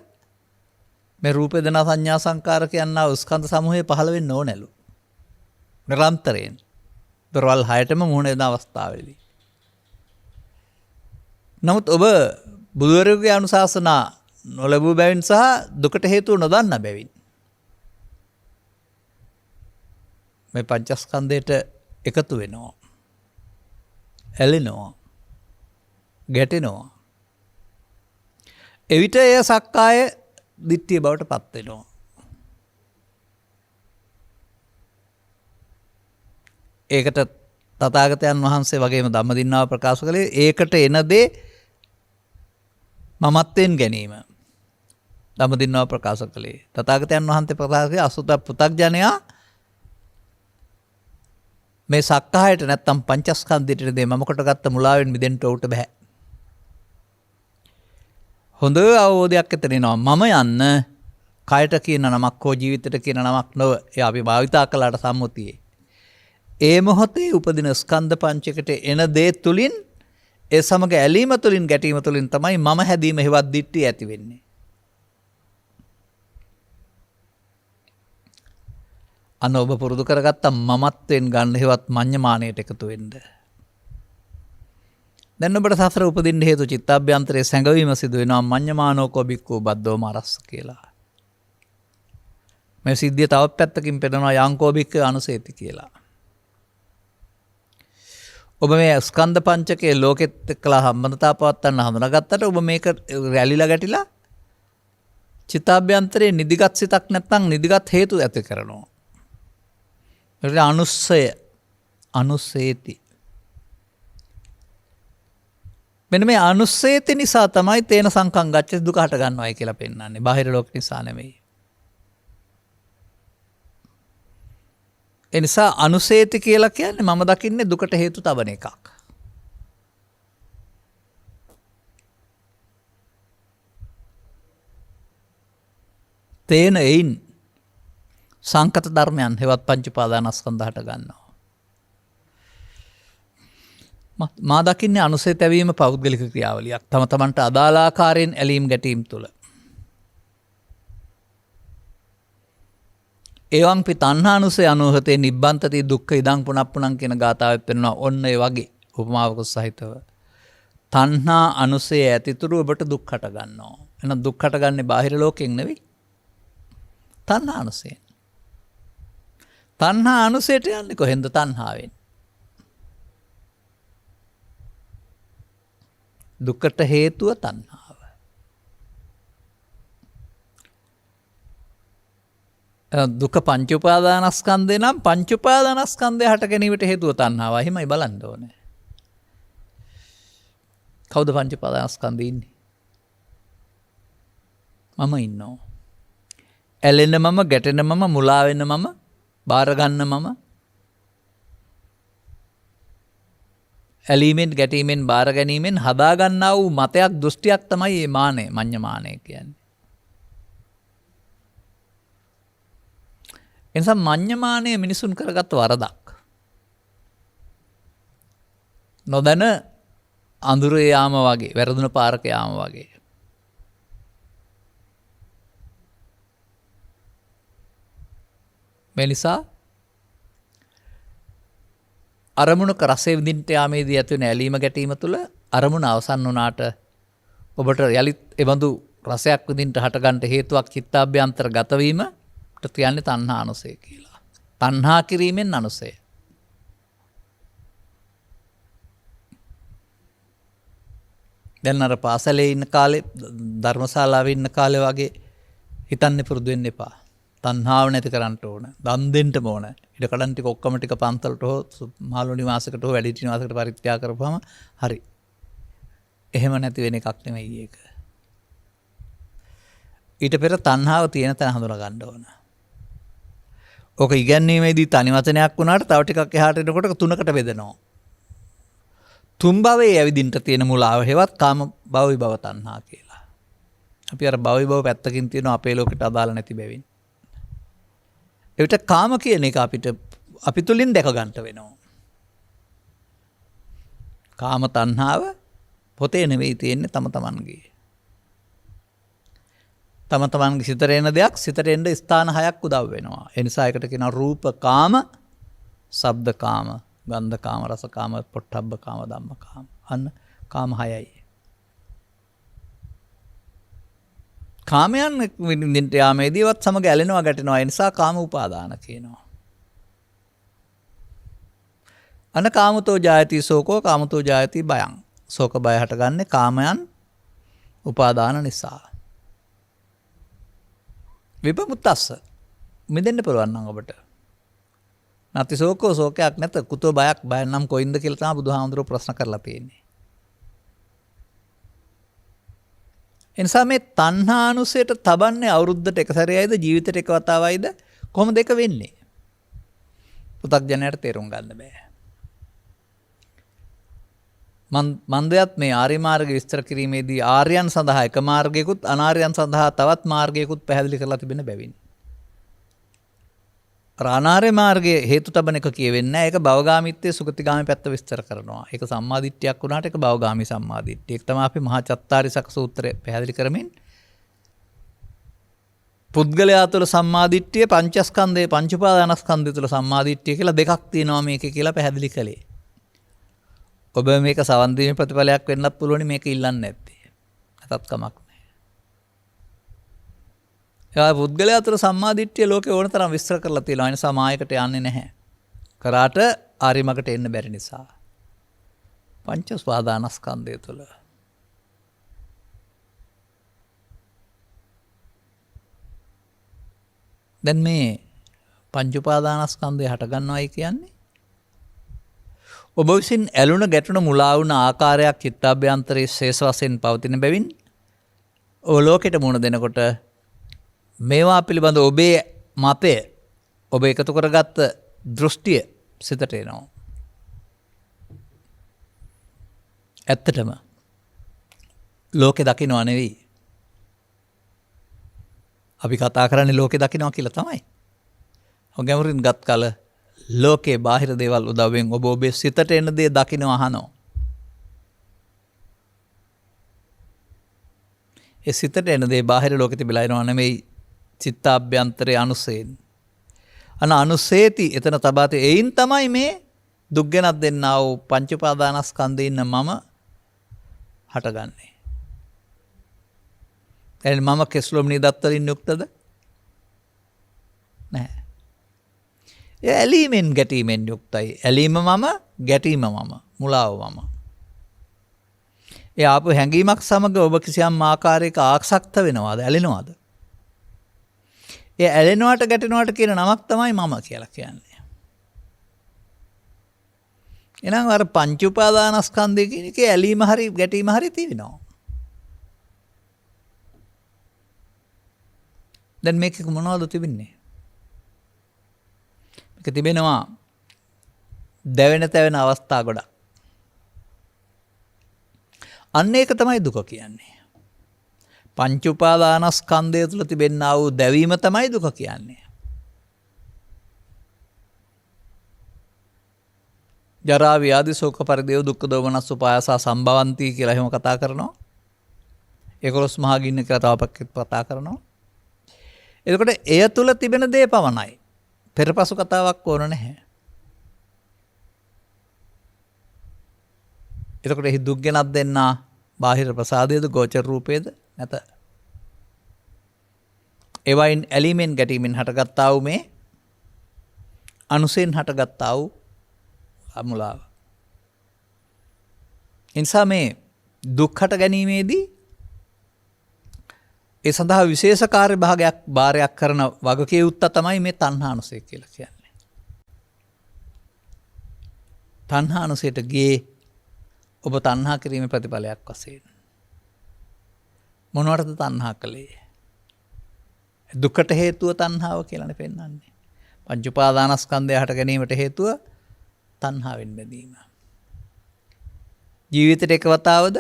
මේ රූප වේදනා සංඥා සංකාර කියනා ස්කන්ධ සමූහය පහළ වෙන්න ඕනලු. නිරන්තරයෙන් දොරවල් 6ටම මුහුණ දෙන අවස්ථාවේදී. නමුත් ඔබ බුදුවරයෙකුගේ අනුශාසනා නොලැබූ බැවින් සහ දුකට හේතුව නොදන්නා බැවින් මේ පංචස්කන්ධයට එකතු වෙනවා. ඇලෙනවා. ගැටෙනවා. එවිට එය සක්කාය දිට්ඨිය බවට පත් වෙනවා. ඒකට තථාගතයන් වහන්සේ වගේම ධම්මදින්නාව ප්‍රකාශ කළේ ඒකට එන දේ මමත්වෙන් ගැනීම. ධම්මදින්නාව ප්‍රකාශ කළේ තථාගතයන් වහන්සේ ප්‍රකාශ කළේ අසුත පු탁ජනයා මේ සක්කායට නැත්තම් පංචස්කන්ධයට දේ මම කොට ගත්ත මුලාවෙන් මිදෙන්න උට බෑ. හොඳ අවබෝධයක් ඇතන එනවා. මම යන්න කයට කියන නමක් හෝ ජීවිතයට කියන නමක් නොව ඒ අපි භාවිතා කළාට සම්මුතියේ. ඒ මොහොතේ උපදින ස්කන්ධ පංචකට එන දේ තුලින් ඒ සමග ඇලීම තුලින් ගැටීම තුලින් තමයි මම හැදීම හේවත් දිට්ඨිය ඇති වෙන්නේ. අන්න ඔබ පුරුදු කරගත්ත මමත්වෙන් ගන්න හේවත් මඤ්ඤමාණයට එකතු වෙන්න. දැන් ඔබට සසර උපදින්න හේතු චිත්තාභ්‍යන්තරයේ සැඟවීම සිදු වෙනවා මඤ්ඤමානෝකෝ බික්කෝ බද්දෝ මරස්ස කියලා. මේ සිද්ධිය තවත් පැත්තකින් පෙන්නනවා යංකෝ බික්ක අනුසේති කියලා. ඔබ මේ ස්කන්ධ පංචකයේ ලෝකෙත් එක්කලා සම්බන්ධතා පවත්වන්න හඳුනාගත්තට ඔබ මේක රැලිලා ගැටිලා චිත්තාභ්‍යන්තරයේ නිදිගත් සිතක් නැත්නම් නිදිගත් හේතු ඇති කරනවා. ඒක අනුස්සේති. මෙන්න මේ අනුස්සේති නිසා තමයි තේන සංකම් ගච්ඡති දුක හට ගන්නවයි කියලා පෙන්වන්නේ. බාහිර ලෝක නිසා නෙමෙයි. ඒ නිසා අනුසේති කියලා කියන්නේ මම දකින්නේ දුකට හේතු තබන එකක්. තේන එයින් සංකත ධර්මයන් හෙවත් පංච උපාදානස්කන්ධ හට ගන්නවා. මා දකින්නේ අනුසය තැවීම පෞද්ගලික ක්‍රියාවලියක්. තම තමන්ට අදාළ ආකාරයෙන් ඇලීම් ගැටීම් තුළ. ඒවංපි තණ්හානුසය අනුහතේ නිබ්බන්තති දුක්ඛ ඉදං පුනප්පුනං කියන ගාථාවෙත් වෙනවා. ඔන්න ඒ වගේ උපමාවක සහිතව. තණ්හා අනුසය ඇතිතුරු ඔබට දුක් හට ගන්නවා. එහෙනම් දුක් හටගන්නේ බාහිර ලෝකයෙන් නෙවෙයි. තණ්හා අනුසයෙන්. තණ්හා අනුසයට යන්නේ කොහෙන්ද? තණ්හාවෙන්. දුකට හේතුව තණ්හාව. දුක පංච උපාදානස්කන්ධේ නම් පංච උපාදානස්කන්ධය හට ගැනීමට හේතුව තණ්හාව. එහෙමයි බලන්න ඕනේ. කවුද පංච උපාදානස්කන්ධේ ඉන්නේ? මම ඉන්නවා. ඇලෙන මම, ගැටෙන මම, මුලා වෙන මම, බාර ගන්න මම. ඇලීමෙන් ගැටීමෙන් බාර ගැනීමෙන් හදා ගන්නා වූ මතයක් දෘෂ්ටියක් තමයි මේ මානය, මඤ්ඤමානය කියන්නේ. එනිසා මඤ්ඤමානය මිනිසුන් කරගත් වරදක්. නොදැන අඳුරේ යාම වගේ, වැරදුන පාරක යාම වගේ. මේ නිසා අරමුණක රසය විඳින්නට යාමේදී ඇති වෙන ඇලීම ගැටීම තුළ අරමුණ අවසන් වුණාට ඔබට යලිත් එබඳු රසයක් විඳින්නට හටගන්න හේතුවක් චිත්තාභ්‍යන්තර ගත වීමට කියන්නේ තණ්හා අනුසය කියලා. තණ්හා කිරීමෙන් අනුසය. දැන් අර පාසලේ ඉන්න කාලේ ධර්මශාලාවේ ඉන්න කාලේ වගේ හිතන්න පුරුදු වෙන්න එපා. තණ්හාව නැති කරන්න ඕන. දන් දෙන්න ඕන. ඉඩ කඩන් ටික ඔක්කොම ටික පන්සලට හෝ මහලු නිවාසයකට හෝ වැඩිහිටි නිවාසයකට පරිත්‍යාග කරපුවාම හරි. එහෙම නැති වෙන එකක් නෙමෙයි ඒක. ඊට පෙර තණ්හාව තියෙන තැන හඳුනා ගන්න ඕන. ඕක ඉගැන්වීමේදී තනි වචනයක් වුණාට තව ටිකක් එහාට එනකොට තුනකට බෙදෙනවා. තුන් භවයේ ඇවිදින්න තියෙන මුලාව හේවත් කාම භව විභව තණ්හා කියලා. අපි අර භව විභව පැත්තකින් තියෙනවා අපේ ලෝකෙට අදාළ නැති බැවින්. එවිට කාම කියන එක අපි තුලින් දැක ගන්නට වෙනවා. කාම තණ්හාව පොතේ නෙවෙයි තියෙන්නේ තම තමන්ගේ. තම තමන්ගේ සිතට එන දෙයක් සිතට එන්න ස්ථාන 6ක් උදව් වෙනවා. ඒ නිසා ඒකට කියනවා රූප කාම, ශබ්ද කාම, ගන්ධ කාම, රස කාම, පොට්ටබ්බ කාම, ධම්ම කාම. අන්න කාම 6යි. කාමයන් විඳින්නට යාමේදීවත් සමග ඇලෙනවා ගැටෙනවා. ඒ නිසා කාම උපාදාන කියනවා. අන කාමතෝ ජායති සෝකෝ කාමතෝ ජායති බයං. ශෝක බය හටගන්නේ කාමයන් උපාදාන නිසා. විපමුත්තස්ස මිදෙන්න පුළුවන් නම් ඔබට. නැති ශෝකෝ ශෝකයක් නැත කුතෝ බයක් බය නම් කොයින්ද කියලා තමයි බුදුහාමුදුරුවෝ ප්‍රශ්න කරලා තියෙන්නේ. එනිසා මේ තණ්හානුසයට තබන්නේ අවුරුද්දට එක සැරේයිද ජීවිතේට එක වතාවයිද කොහොමද ඒක වෙන්නේ? පුතග්ජනයට තේරුම් ගන්න බෑ. මන්දයත් මේ ආර්ය මාර්ගය විස්තර කිරීමේදී ආර්යයන් සඳහා එක මාර්ගයකුත් අනාර්යයන් සඳහා තවත් මාර්ගයකුත් පැහැදිලි කරලා තිබෙන බැවින්. අනාර්ය මාර්ගයේ හේතු තබන එක කියවෙන්නේ නැහැ. ඒක භවගාමීත්වයේ සුගතිගාමී පැත්ත විස්තර කරනවා. ඒක සම්මාදිට්ඨියක් වුණාට ඒක භවගාමී සම්මාදිට්ඨිය. ඒක තමයි අපි මහා චත්තාරිසක සූත්‍රය පැහැදිලි කරමින් පුද්ගලයා තුළ සම්මාදිට්ඨිය පංචස්කන්ධයේ පංච උපාදානස්කන්ධය තුළ සම්මාදිට්ඨිය කියලා දෙකක් තියෙනවා මේකේ කියලා පැහැදිලි කළේ. ඔබ මේක සවන් දීමේ ප්‍රතිඵලයක් වෙන්නත් පුළුවන් මේක ඉල්ලන්නේ නැත්තේ. නැතත් කමක් නැහැ. ඒ පුද්ගලයා අතර සම්මාදිට්ඨිය ලෝකේ ඕන තරම් විස්තර කරලා තියෙනවා. ඒ නිසා මායකට යන්නේ නැහැ. කරාට ආර්ය මගට එන්න බැරි නිසා. පංච උපාදානස්කන්ධය තුළ. දැන් මේ පංච උපාදානස්කන්ධය හටගන්නවයි කියන්නේ ඔබ විසින් ඇලුන ගැටුණ මුලා වුණ ආකාරයක් චිත්තාභ්‍යන්තරයේ ශේෂ වශයෙන් පවතින බැවින් ඔබ ලෝකෙට මුණ දෙනකොට මේවා පිළිබඳ ඔබේ මතය ඔබ එකතු කරගත්ත දෘෂ්ටිය සිතට එනවා. ඇත්තටම ලෝකෙ දකින්නවා නෙවෙයි. අපි කතා කරන්නේ ලෝකෙ දකින්නවා කියලා තමයි. ගැඹුරින් ගත් කල ලෝකේ බාහිර දේවල් උදව්වෙන් ඔබ ඔබේ සිතට එන දේ දකින්න අහනවා. ඒ සිතට එන දේ බාහිර ලෝකෙ තිබිලා එනවා නෙමෙයි චිත්තාභ්‍යන්තරයේ අනුසයෙන්. අනුසේති එතන තබාතේ එයින් තමයි මේ දුක් ගෙනත් දෙන්නා වූ පංච උපාදානස්කන්ධේ ඉන්න මම හටගන්නේ. එතන මම කෙස්ලොම්නි දත්තරින් යුක්තද? නැහැ. ඇලීමෙන් ගැටීමෙන් යුක්තයි. ඇලීම මම, ගැටීම මම, මුලාව මම. ඒ ආපු හැඟීමක් සමග ඔබ කිසියම් ආකාරයක ආසක්ත වෙනවාද, ඇලෙනවාද? ඒ ඇලෙනවට ගැටෙනවට කියන නමක් තමයි මම කියලා කියන්නේ. එහෙනම් අර පංච උපාදානස්කන්ධය කියන එකේ ඇලීම හරි ගැටීම හරි තියෙනවා. දැන් මේක මොනවද තිබෙන්නේ? තිබෙනවා දැවෙන තැවෙන අවස්ථා ගොඩක්. අන්න ඒක තමයි දුක කියන්නේ. පංච උපාදානස්කන්ධය තුළ තිබෙනා වූ දැවීම තමයි දුක කියන්නේ. ජරා ව්‍යාධි ශෝක පරිදේව දුක්ඛ දෝමනස් උපායාස සම්භවಂತಿ කියලා එහෙම කතා කරනවා. 11 මහා ගින්න කියලා තව පැත්තකට කතා කරනවා. එතකොට එය තුළ තිබෙන දේ පමණයි. පෙරපසු කතාවක් ඕන නැහැ. එතකොට එහි දුක් ගෙනත් දෙන්නා බාහිර ප්‍රසාදයේද ගෝචර රූපයේද නැත. ඒවයින් ඇලීමෙන් ගැටීමෙන් හටගත්තා වූ මේ අනුසයෙන් හටගත්තා වූ අමුලාව. එනිසා මේ දුක් හට ගැනීමේදී ඒ සඳහා විශේෂ කාර්ය භාරයක් කරන වගකීම් යුත්ත තමයි මේ තණ්හානුසය කියලා කියන්නේ. තණ්හානුසයට ගියේ ඔබ තණ්හා කිරීමේ ප්‍රතිඵලයක් වශයෙන්. මොනවටද තණ්හා කළේ? දුකට හේතුව තණ්හාව කියලානේ පෙන්වන්නේ. පංච උපාදානස්කන්ධය හට ගැනීමට හේතුව තණ්හාවෙන් බැඳීම. ජීවිතේට එක වතාවද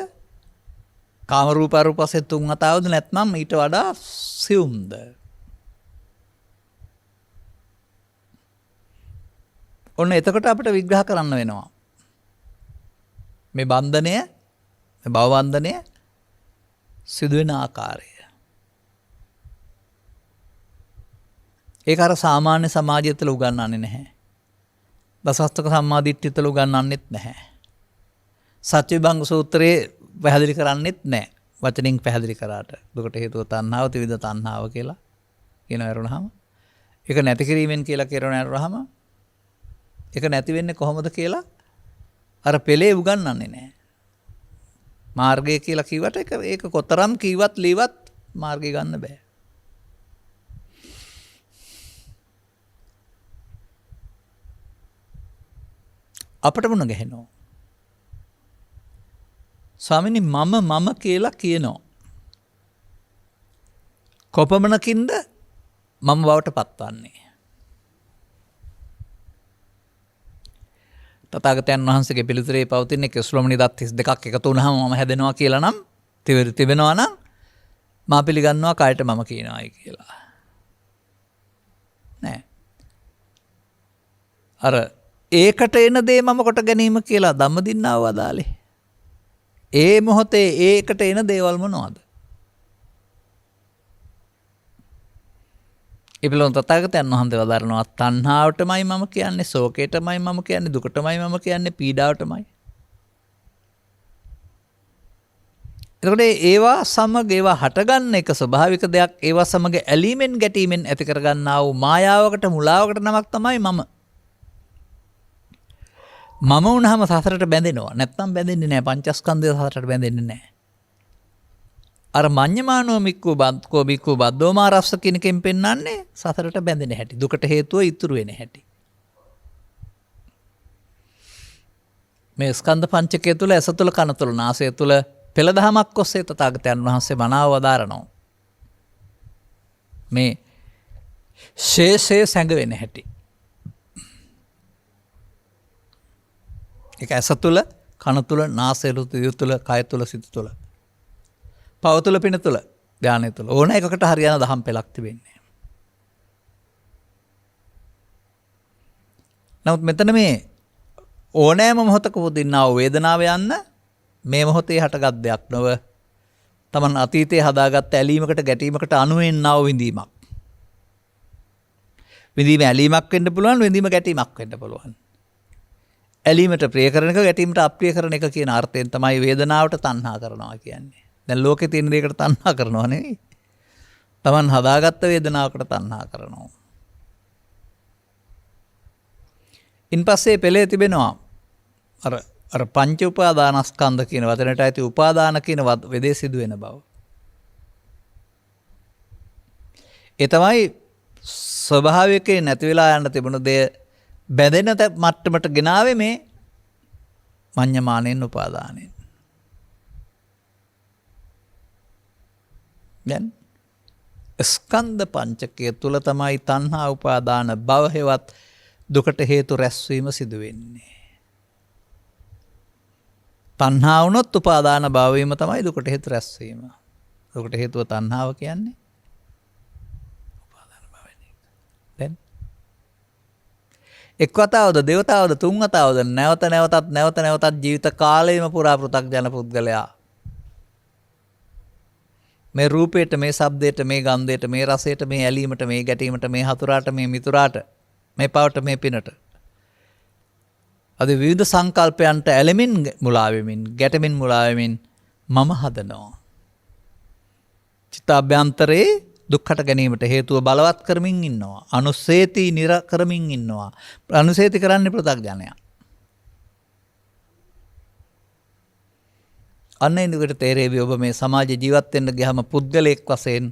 කාම රූප අරූප වශයෙන් තුන් වතාවද නැත්නම් ඊට වඩා සියුම්ද? ඔන්න එතකොට අපිට විග්‍රහ කරන්න වෙනවා. මේ බන්ධනය, මේ භව බන්ධනය සිදුවෙන ආකාරය. ඒක අර සාමාන්‍ය සමාජය තුළ උගන්වන්නේ නැහැ. දසස්තක සම්මාදිට්ඨිය තුළ උගන්වන්නෙත් නැහැ. සත්‍යවිභංග සූත්‍රයේ පැහැදිලි කරන්නෙත් නැහැ. වචනින් පැහැදිලි කරාට දුකට හේතුව තණ්හාව, ත්‍රිවිධ තණ්හාව කියලා කියන වරුණාම ඒක නැති කිරීමෙන් කියලා කරන වරුණාම ඒක නැති වෙන්නේ කොහොමද කියලා අර පෙළේ උගන්වන්නේ නැහැ. මාර්ගය කියලා කිව්වට ඒක කොතරම් කිව්වත් ලීවත් මාර්ගය ගන්න බෑ. අපට මොන ගහනවා? ස්වාමිනී මම කියලා කියනවා. කොපමණකින්ද මම බවට පත්වන්නේ? තථාගතයන් වහන්සේගේ පිළිතුරේ පවතින කෙස්ලොමනි දත් 32ක් එකතු වුණාම මම හැදෙනවා කියලා නම් තිබෙනවා නම් මා පිළිගන්නවා කායට මම කියනවායි කියලා. නෑ. අර ඒකට එන දේ මම කොට ගැනීම කියලා ධම්මදින්නාව වදාලේ. ඒ මොහොතේ ඒකට එන දේවල් මොනවද? ඉබලොන් තථාගතයන් වහන්සේ වදාරනවා තණ්හාවටමයි මම කියන්නේ, ශෝකයටමයි මම කියන්නේ, දුකටමයි මම කියන්නේ, පීඩාවටමයි. එතකොට ඒවා සමග ඒවා හටගන්න එක ස්වභාවික දෙයක්. ඒවා සමග ඇලීමෙන් ගැටීමෙන් ඇති කරගන්නා වූ මායාවකට මුලාවකට නමක් තමයි මම. මම වුණාම සසරට බැඳෙනවා. නැත්තම් බැඳෙන්නේ නැහැ. පංචස්කන්ධය සසරට බැඳෙන්නේ නැහැ. අර මඤ්ඤමානෝ මික්කෝ බද්කෝ මික්කෝ බද්දෝමා රස්ස කිනකෙන් පෙන්වන්නේ සසරට බැඳෙන හැටි. දුකට හේතුව ඉතුරු වෙන හැටි. මේ ස්කන්ධ පංචකය තුළ ඇස තුළ කන තුළ නාසය තුළ පෙළ දහමක් ඔස්සේ තථාගතයන් වහන්සේ මනාව වදාරනවා. මේ ශේෂය සැඟවෙන හැටි. ඒක ඇස තුළ කන තුළ නාසය තුළ කය තුළ සිත තුළ පව තුළ පින තුළ ධානය තුළ ඕන එකකට හරියන දහම් පෙළක් තිබෙන්නේ. නමුත් මෙතන මේ ඕනෑම මොහොතක උපදින්නා වූ වේදනාව යන්න මේ මොහොතේ හටගත් දෙයක් නොව තමන් අතීතයේ හදාගත්ත ඇලීමකට ගැටීමකට අනු වෙන්නා වූ විඳීමක්. විඳීම ඇලීමක් වෙන්න පුළුවන්, විඳීම ගැටීමක් වෙන්න පුළුවන්. ඇලීමට ප්‍රිය කරන එක, ගැටීමට අප්‍රිය කරන එක කියන අර්ථයෙන් තමයි වේදනාවට තණ්හා කරනවා කියන්නේ. දැන් ලෝකේ තියෙන දේකට තණ්හා කරනවා නෙවෙයි. තමන් හදාගත්ත වේදනාවකට තණ්හා කරනවා. ඉන්පස්සේ පෙළේ තිබෙනවා අර පංච උපාදානස්කන්ධ කියන වචනට ඇති උපාදාන කියන වෙදේ සිදු වෙන බව. ඒ තමයි ස්වභාවිකයෙන් නැති වෙලා යන්න තිබුණු දේ බැඳෙන මට්ටමට ගෙනාවේ මේ මඤ්ඤමානෙන් උපාදානෙන්. දැන් ස්කන්ධ පංචකය තුල තමයි තණ්හා උපාදාන භව හේවත් දුකට හේතු රැස්වීම සිදු වෙන්නේ. තණ්හා වුණොත් උපාදාන භව වීම තමයි දුකට හේතු රැස්වීම. දුකට හේතුව තණ්හාව කියන්නේ උපාදාන භවනේ. දැන් එක් වතාවද දෙවතාවද තුන් වතාවද නැවත නැවතත් ජීවිත කාලයම පුරා පෘථග්ජන පුද්ගලයා මේ රූපයට, මේ ශබ්දයට, මේ ගන්ධයට, මේ රසයට, මේ ඇලීමට, මේ ගැටීමට, මේ හතුරාට, මේ මිතුරාට, මේ පවට, මේ පිනට අද විවිධ සංකල්පයන්ට ඇලෙමින් මුලා වෙමින්, ගැටෙමින් මුලා වෙමින් මම හදනවා. චිත්තාභ්‍යන්තරේ දුක්ඛට ගැනීමට හේතුව බලවත් කරමින් ඉන්නවා. අනුසේති නිර කරමින් ඉන්නවා. අනුසේති කරන්නේ පෘථග්ජනයා. අන්න එනකොට තේරෙවි ඔබ මේ සමාජ ජීවත් වෙන්න ගියාම පුද්ගලයෙක් වශයෙන්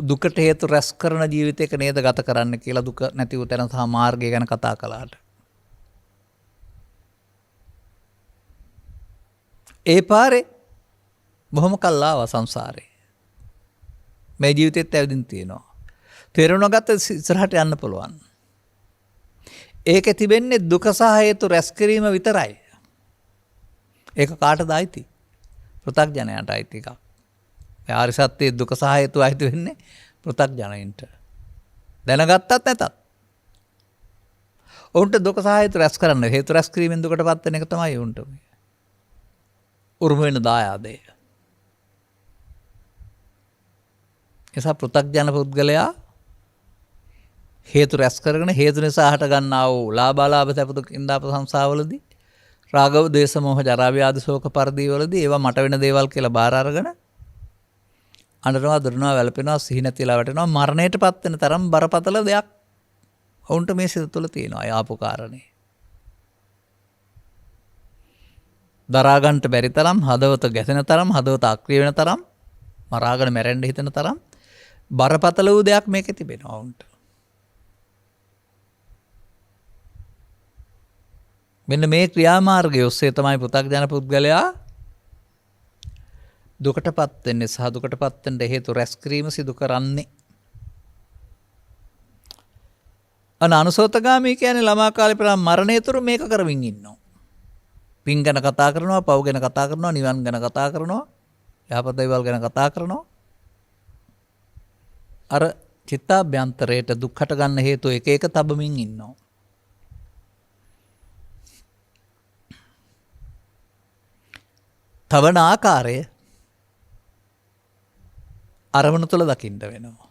දුකට හේතු රැස් කරන ජීවිතයක නේද ගත කරන්න කියලා දුක නැති වූ තැන සහ මාර්ගය ගැන කතා කළාට. ඒ පාරේ බොහොම කල් ආවා සංසාරේ. මේ ජීවිතෙත් ඇවිදින් තියෙනවා. තේරුණා ගත්ත ඉස්සරහට යන්න පුළුවන්. ඒකේ තිබෙන්නේ දුක සහ හේතු රැස් කිරීම විතරයි. ඒක කාටද අයිති? පෘථග්ජනයාට අයිති එකක්. ආර්ය සත්‍යයේ දුක සහ හේතු අයිති වෙන්නේ පෘථග්ජනයින්ට. දැනගත්තත් නැතත්. උන්ට දුක සහ හේතු රැස් කරන්න හේතු රැස් කිරීමෙන් දුකටපත් වෙන එක තමයි උන්ට උරුම වෙන දායාදය. එසා පෘථග්ජන පුද්ගලයා හේතු රැස් කරගෙන හේතු නිසා හට ගන්නා වූ ලාභාලාභ සැප දුක් ඉන්දාප සංසාවලදී රාගව දේශ මොහ ජරා ව්‍යාධි ශෝක පරිදේ වලදී ඒවා මට වෙන දේවල් කියලා බාර අරගෙන අඬනවා දරනවා වැළපෙනවා සිහි නැතිලා වැටෙනවා මරණයටපත් වෙන තරම් බරපතල දෙයක් වුන්ට මේ සිත තුළ තියෙනවා. ආපු කාරණේ දරා ගන්නට බැරි තරම්, හදවත ගැසෙන තරම්, හදවත අක්‍රිය වෙන තරම්, මරාගෙන මැරෙන්න හිතෙන තරම් බරපතල වූ දෙයක් මේකේ තිබෙනවා වුන්ට. මෙන්න මේ ක්‍රියාමාර්ගය ඔස්සේ තමයි පෘථග්ජන පුද්ගලයා දුකටපත් වෙන්නේ සහ දුකටපත් වෙන්න හේතු රැස් කිරීම සිදු කරන්නේ. අනුසෝතගාමී කියන්නේ ළමා කාලේ පටන් මරණයතුරු මේක කරමින් ඉන්නවා. පින් ගැන කතා කරනවා, පව් ගැන කතා කරනවා, නිවන් ගැන කතා කරනවා, යහපත දේවල් ගැන කතා කරනවා. අර චිත්තාභ්‍යන්තරයට දුක්කට ගන්න හේතු එක එක තබමින් ඉන්නවා. තවන ආකාරය අරමුණ තුළ දකින්න වෙනවා.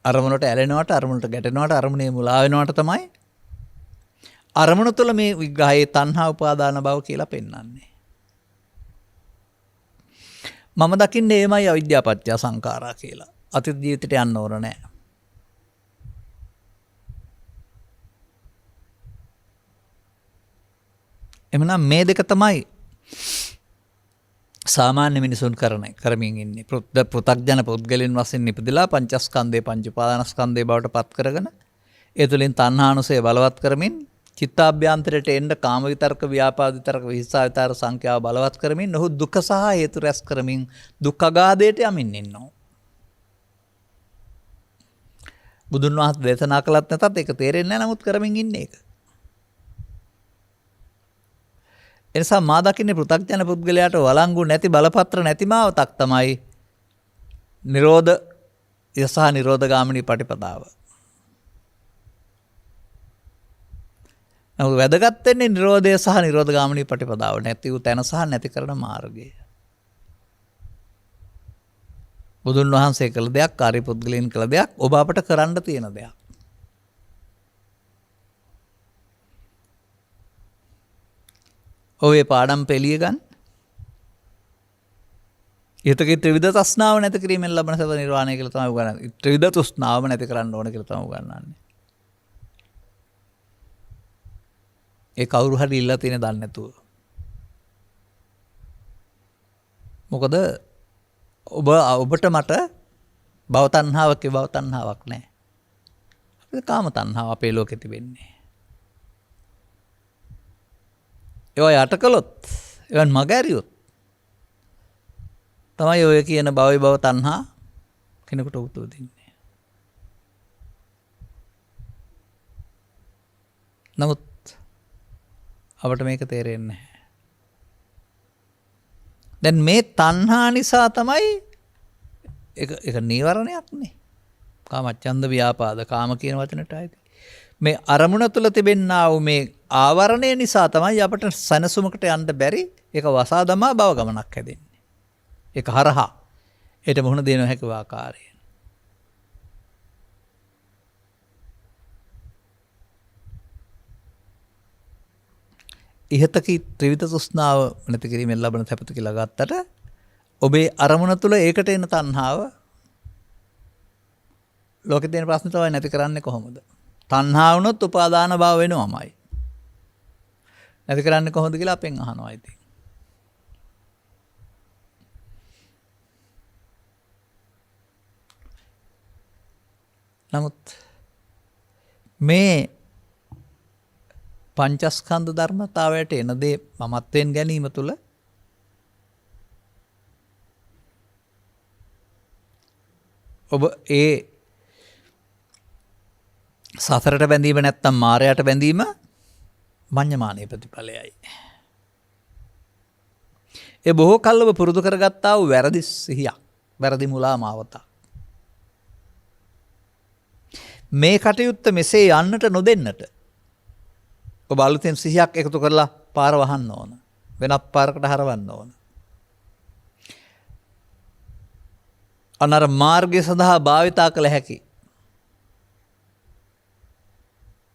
අරමුණට ඇලෙනවට, අරමුණට ගැටෙනවට, අරමුණේ මුලා වෙනවට තමයි අරමුණ තුළ මේ විග්‍රහයේ තණ්හා උපාදාන බව කියලා පෙන්වන්නේ. මම දකින්නේ එමය අවිද්‍යාව පත්‍ය සංඛාරා කියලා. අතීත ජීවිතයට යන්න ඕන නැහැ. එමනම් මේ දෙක තමයි සාමාන්‍ය මිනිසුන් කරමින් ඉන්නේ. පෘථග්ජන පුද්ගලයන් වශයෙන් නිපදලා පංචස්කන්ධේ පංච උපාදානස්කන්ධේ බවට පත් කරගෙන ඒ තුළින් තණ්හානුසය බලවත් කරමින් චිත්තාභ්‍යන්තරයට එන්න කාම විතරක ව්‍යාපාද විතරක විහිංසා විතර සංඛ්‍යාව බලවත් කරමින් ඔහු දුක සහ හේතු රැස් කරමින් දුක් අගාධයට යමින් ඉන්නවා. බුදුන් වහන්සේ දේශනා කළත් නැතත් ඒක තේරෙන්නේ නැහැ. නමුත් කරමින් ඉන්නේ ඒක. එනිසා මා දකින්නේ පෘථග්ජන පුද්ගලයාට වළංගු නැති බලපත්‍ර නැති මාවතක් තමයි නිරෝධ යසහ නිරෝධගාමිනී පටිපදාව. නමුත් වැදගත් වෙන්නේ නිරෝධය සහ නිරෝධගාමිනී පටිපදාව නැති වූ තැන සහ නැති කරන මාර්ගය. බුදුන් වහන්සේ කළ දෙයක්, කාර්ය පුද්ගලයන් කළ දෙයක්, ඔබ අපට කරන්න තියෙන දෙයක්. ඔය පාඩම් පෙළිය ගන්න. ඊටකේ ත්‍රිවිධ තෘෂ්ණාව නැති කිරීමෙන් ලබන සබ නිර්වාණය කියලා තමයි උගන්වන්නේ. ත්‍රිවිධ තෘෂ්ණාවම නැති කරන්න ඕන කියලා තමයි උගන්වන්නේ. ඒ කවුරු හරි ඉල්ලා තියෙන දන්නේ නැතුව. මොකද ඔබට මට භව තණ්හාවක් භව තණ්හාවක් නැහැ. අපේ කාම තණ්හාව අපේ ලෝකෙ තිබෙන්නේ. ඒවා යට කළොත්, ඒවන් මගහැරියොත් තමයි ඔය කියන භව තණ්හා කෙනෙකුට උපදින්නේ. නමුත් අපට මේක තේරෙන්නේ නැහැ. දැන් මේ තණ්හා නිසා තමයි ඒක නීවරණයක් නේ. කාමච්ඡන්ද ව්‍යාපාද කාම කියන වචනට ආйти. මේ අරමුණ තුළ තිබෙන්නා වූ මේ ආවරණය නිසා තමයි අපට සනසුමකට යන්න බැරි. ඒක වසා දමා භව ගමනක් හැදෙන්නේ. ඒක හරහා ඒට මුහුණ දෙන හැකි ආකාරයෙන්. ඉහතකී ත්‍රිවිධ තෘෂ්ණාව නැති කිරීමෙන් ලබන සැපත කියලා ගත්තට ඔබේ අරමුණ තුළ ඒකට එන තණ්හාව ලෝකේ තියෙන ප්‍රශ්න තමයි නැති කරන්නේ කොහොමද? තණ්හා වුණොත් උපාදාන භාව වෙනවමයි. නැති කරන්නේ කොහොමද කියලා අපෙන් අහනවා ඉතින්. නමුත් මේ පංචස්කන්ධ ධර්මතාවයට එන දේ මමත්වෙන් ගැනීම තුළ ඔබ ඒ සසරට බැඳීම නැත්තම් මායයට බැඳීම මඤ්ඤමානීය ප්‍රතිඵලයයි. ඒ බොහෝ කල් ඔබ පුරුදු කරගත්තා වූ වැරදි සිහියක්, වැරදි මුලාමාවතක්. මේ කටයුත්ත මෙසේ යන්නට නොදෙන්නට ඔබ අලුතෙන් සිහියක් එකතු කරලා පාර වහන්න ඕන. වෙනත් පාරකට හරවන්න ඕන. අනර මාර්ගය සඳහා භාවිතා කළ හැකි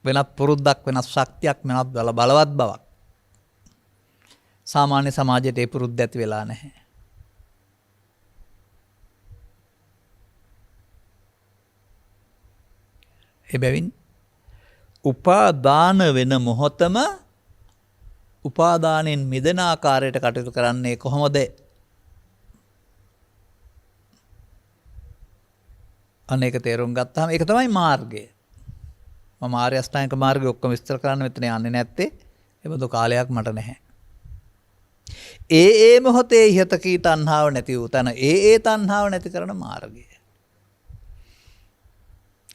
වෙනත් පුරුද්දක්, වෙනත් ශක්තියක්, වෙනත් බලවත් බවක් සාමාන්‍ය සමාජයට ඒ පුරුද්ද ඇති වෙලා නැහැ. එබැවින් උපාදාන වෙන මොහොතම උපාදානෙන් මිදෙන ආකාරයට කටයුතු කරන්නේ කොහොමද? අනේක තේරුම් ගත්තාම ඒක තමයි මාර්ගය. මම ආර්ය අෂ්ටාංගික මාර්ගය ඔක්කොම විස්තර කරන්න මෙතන යන්නේ නැත්තේ. ඒ බඳු කාලයක් මට නැහැ. ඒ මොහොතේ ඉහතකී තණ්හාව නැති වූ තැන ඒ තණ්හාව නැති කරන මාර්ගය.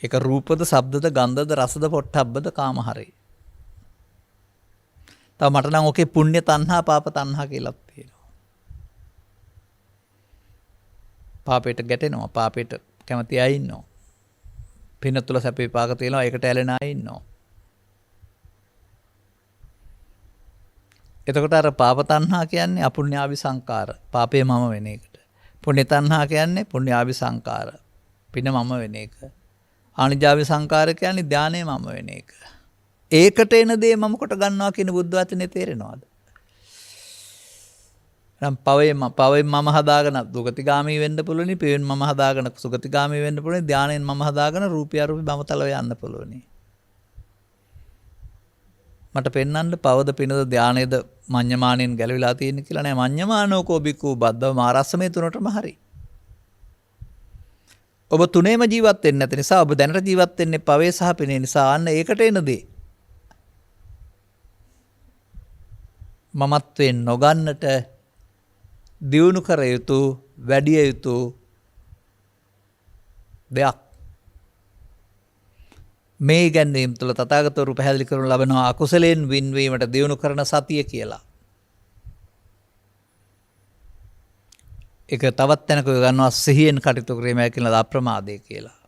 ඒක රූපද, ශබ්දද, ගන්ධද, රසද, පොට්ටබ්බද, කාමහරේ. තව මට නම් ඔකේ පුණ්‍ය තණ්හා, පාප තණ්හා කියලා තියෙනවා. පාපයට ගැටෙනවා, පාපයට කැමති අය ඉන්නවා. පින තුල සැප විපාක තියෙනවා, ඒකට ඇලෙන අය ඉන්නවා. එතකොට අර පාප තණ්හා කියන්නේ අපුණ්‍යාවි සංකාර, පාපේ මම වෙන එකට. පුණ්‍ය තණ්හා කියන්නේ පුණ්‍යාවි සංකාර, පින මම වෙන එක. ආනිජාවි සංකාර කියන්නේ ධානය මම වෙන එක. ඒකට එන දේ මම කොට ගන්නවා කියන බුද්ධ වචනේ තේරෙනවද? නම් පවෙන් මම හදාගෙන දුගතිගාමී වෙන්න පුළුවනි, පියෙන් මම හදාගෙන සුගතිගාමී වෙන්න පුළුවනි, ධානයෙන් මම හදාගෙන රූපී අරූපී බමතලව යන්න පුළුවනි. මට පෙන්වන්න පවද පිනද ධානයේද මඤ්ඤමාණයෙන් ගැලවිලා තියෙන කියලා නෑ. මඤ්ඤමානෝ කෝබිකු බද්දව මාරස්සමේ තුනටම හරි. ඔබ තුනේම ජීවත් වෙන්නේ නැති නිසා ඔබ දැනට ජීවත් වෙන්නේ පවේ සහ පිනේ නිසා අන්න ඒකට එන දේ. මමත්වෙන් නොගන්නට දියුණු කර යුතු වැඩි යුතු දෙයක්. මේ ඉගැන්වීම් තුළ තථාගතවරු පැහැදිලි කරනු ලබනවා අකුසලයෙන් වින්වීමට දියුණු කරන සතිය කියලා. ඒක තවත් තැනක ගන්නවා සිහියෙන් කටයුතු කිරීමයි කියලා අප්‍රමාදය කියලා.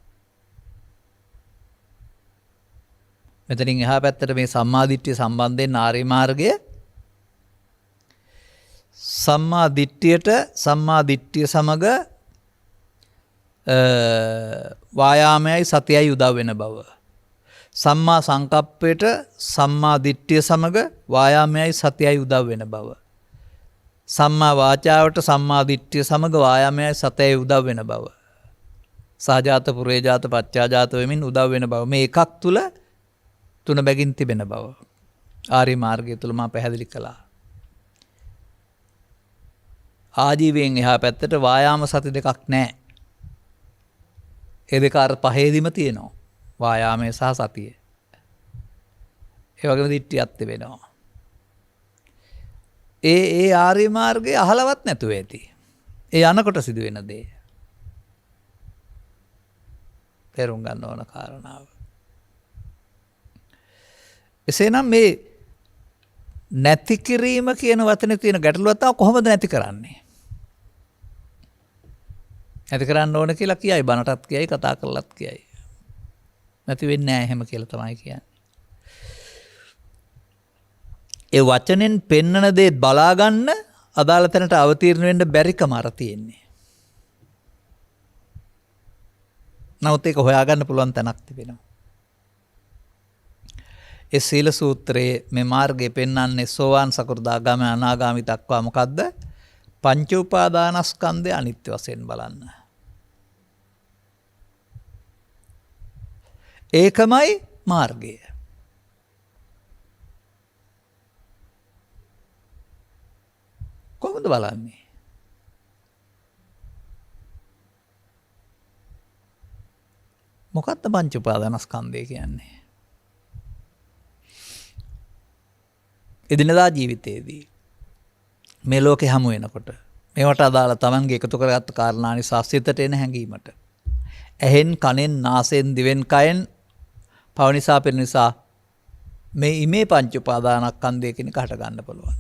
මෙතනින් එහා පැත්තට මේ සම්මාදිට්ඨිය සම්බන්ධයෙන් ආර්ය මාර්ගය සම්මාදිට්ඨිය සමග වායාමයයි සතියයි උදව් වෙන බව. සම්මා සංකප්පයට සම්මාදිට්ඨිය සමග වායාමයයි සතියයි උදව් වෙන බව. සම්මා වාචාවට සම්මාදිට්ඨිය සමග වායාමයයි සතියයි උදව් වෙන බව. සහජාත පුරේජාත පච්චාජාත වෙමින් උදව් වෙන බව. මේ එකක් තුල තුන බැගින් තිබෙන බව. ආර්ය මාර්ගය තුල මා පැහැදිලි කළා. ආජීවයෙන් එහා පැත්තට වායාම සති දෙකක් නැහැ. ඒ දෙක අර පහේදිම තියෙනවා. වායාමය සහ සතිය. ඒ වගේම දිට්ඨියක් තිබෙනවා. ඒ ආර්ය මාර්ගයේ අහලවත් නැතුව ඇති. ඒ යනකොට සිදුවෙන දේ. තේරුම් ගන්න ඕන කාරණාව. එසේනම් මේ නැති කිරීම කියන වචනේ තියෙන ගැටලුව තමයි කොහොමද නැති කරන්නේ? නැති කරන්න ඕන කියලා කියයි බණටත් කියයි කතා කරලත් කියයි. නැති වෙන්නේ නැහැ එහෙම කියලා තමයි කියන්නේ. ඒ වචනෙන් පෙන්නන දේ බලා ගන්න අදාළ තැනට අවතීර්ණ වෙන්න බැරිකම අර තියෙන්නේ. නමුත් ඒක හොයාගන්න පුළුවන් තැනක් තිබෙනවා. ඒ සීල සූත්‍රයේ මේ මාර්ගය පෙන්වන්නේ සෝවාන් සකෘදාගාමී අනාගාමී දක්වා මොකද්ද? පංච උපාදානස්කන්ධය අනිත්‍ය වශයෙන් බලන්න. ඒකමයි මාර්ගය. කොහොමද බලන්නේ? මොකක්ද පංච උපාදානස්කන්ධය කියන්නේ? එදිනදා ජීවිතයේදී මේ ලෝකේ හමු වෙනකොට මේවට අදාළ තමන්ගේ එකතු කරගත්ත කාරණා නිසා සිතට එන හැඟීමට ඇහෙන් කනෙන් නාසයෙන් දිවෙන් කයෙන් පව නිසා පෙර නිසා මේ ඉමේ පංච උපාදානස්කන්ධය කියන එක හට ගන්න පුළුවන්.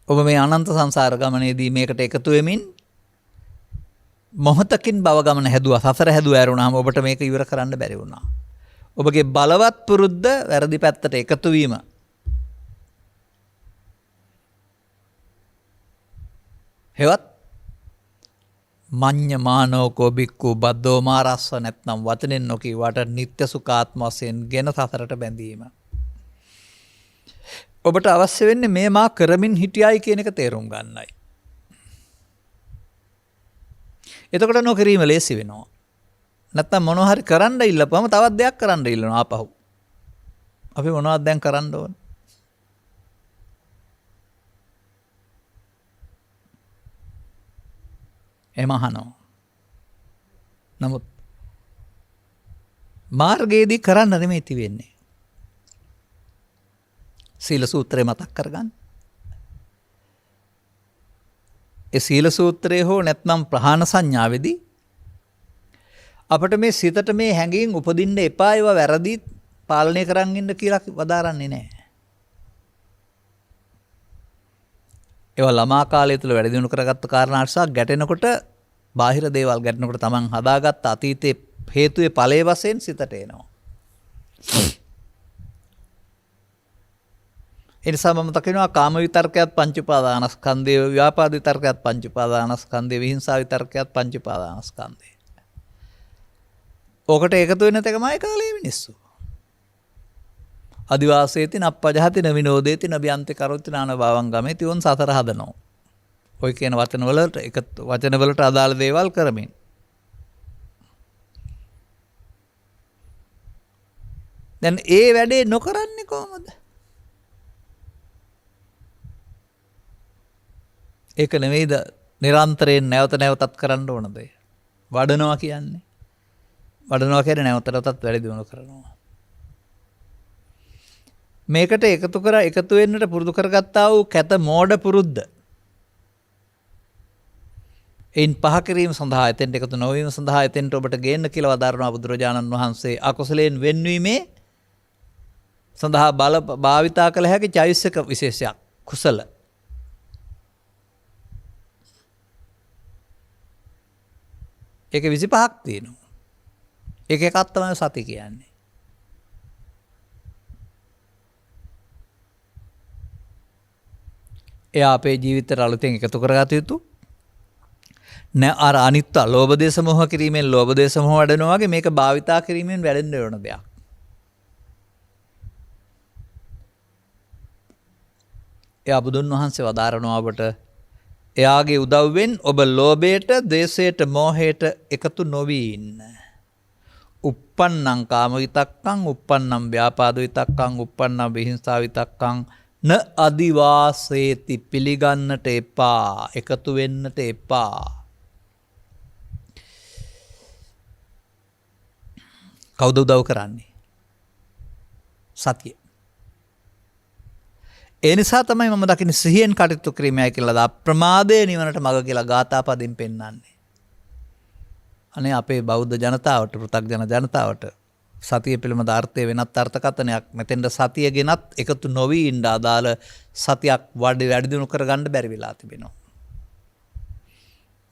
ඔබ මේ අනන්ත සංසාර ගමනේදී මේකට එකතු වෙමින් මොහොතකින් භව ගමන හැදුවා. සසර හැදුවා ඇරුණාම ඔබට මේක ඉවර කරන්න බැරි වුණා. ඔබගේ බලවත් පුරුද්ද වැරදි පැත්තට එකතු වීම හෙවත් මඤ්ඤමානෝකෝ බික්කු බද්දෝ මාරස්ස නැත්නම් වචනෙන් නොකියවට නිත්‍ය සුඛාත්ම වශයෙන් ගෙන සසරට බැඳීම. ඔබට අවශ්‍ය වෙන්නේ මේ මා කරමින් හිටියයි කියන එක තේරුම් ගන්නයි. එතකොට නොකිරීම ලේසි වෙනවා. නැත්තම් මොනවා හරි කරන්න ඉල්ලපුවම තවත් දෙයක් කරන්න ඉල්ලනවා ආපහු. අපි මොනවද දැන් කරන්න ඕන? එහෙම අහනවා. නමුත් මාර්ගයේදී කරන්න නෙමෙයි තියෙන්නේ. සීල සූත්‍රය මතක් කරගන්න. ඒ සීල සූත්‍රයේ හෝ නැත්නම් ප්‍රහාණ සංඥාවේදී අපිට මේ සිතට මේ හැඟීම් උපදින්න එපා ඒවා වැරදි පාලනය කරන් ඉන්න කියලා වදාරන්නේ නැහැ. ඒවා ළමා කාලය තුල වැඩි දියුණු කරගත්ත කාරණා නිසා ගැටෙනකොට බාහිර දේවල් ගැටෙනකොට තමන් හදාගත්ත අතීතයේ හේතුයේ ඵලයේ වශයෙන් සිතට එනවා. ඒ නිසා මම තකිනවා කාම විතර්කයක් පංච උපාදානස්කන්ධය, ව්‍යාපාද විතර්කයක් පංච උපාදානස්කන්ධය, විහිංසා විතර්කයක් පංච උපාදානස්කන්ධය. ඔකට එකතු වෙන තකමයි කාලේ මිනිස්සු. අදිවාසේති නප්පජහති නවිනෝදේති නබියන්ති කරොති නාන භවං ගමේති උන් සතර හදනවා. ඔය කියන වචන වලට අදාළ දේවල් කරමින්. දැන් ඒ වැඩේ නොකරන්නේ කොහොමද? ඒක නෙවෙයිද නිරන්තරයෙන් නැවත නැවතත් කරන්න ඕන දේ. වඩනවා කියන්නේ. වඩනවා කියන්නේ නැවත නැවතත් වැඩි දියුණු කරනවා. මේකට එකතු වෙන්නට පුරුදු කරගත්තා වූ කැත මෝඩ පුරුද්ද. එයින් පහ කිරීම සඳහා එතෙන්ට එකතු නොවීම සඳහා එතෙන්ට ඔබට ගේන්න කියලා වදාරනවා බුදුරජාණන් වහන්සේ. අකුසලයෙන් වෙන්වීමේ සඳහා භාවිතා කළ හැකි චෛතසික විශේෂයක් කුසල. ඒක 25ක් තියෙනවා. ඒක එකක් තමයි සති කියන්නේ. එයා අපේ ජීවිතේට අලුතෙන් එකතු කරගත යුතු නෑ. අර අනිත්‍ය ලෝභ දේශ මොහ කිරීමෙන් ලෝභ දේශ මොහ වැඩෙනවා වගේ මේක භාවිතා කිරීමෙන් වැඩෙන්න ඕන දෙයක්. එයා බුදුන් වහන්සේ වදාරනවා ඔබට එයාගේ උදව්වෙන් ඔබ ලෝභයට, ද්වේෂයට, මෝහයට එකතු නොවී ඉන්න. uppannam kama vitakkam, uppannam vyapada vitakkam, uppannam vihinsa vitakkam න අදිවාසේති පිළිගන්නට එපා, එකතු වෙන්නට එපා. කවුද උදව් කරන්නේ? සතිය. ඒ නිසා තමයි මම දකින්නේ සිහියෙන් කටයුතු කිරීමයි කියලා අප්‍රමාදයේ නිවනට මඟ කියලා ගාථා පදින් පෙන්වන්නේ. අනේ අපේ බෞද්ධ ජනතාවට, පෘථග්ජන ජනතාවට සතිය පිළිබඳ අර්ථය වෙනත් අර්ථකථනයක් මෙතෙන්ද සතිය ගෙනත් එකතු නොවී ඉන්න අදාළ සතියක් වැඩි දියුණු කරගන්න බැරි වෙලා තිබෙනවා.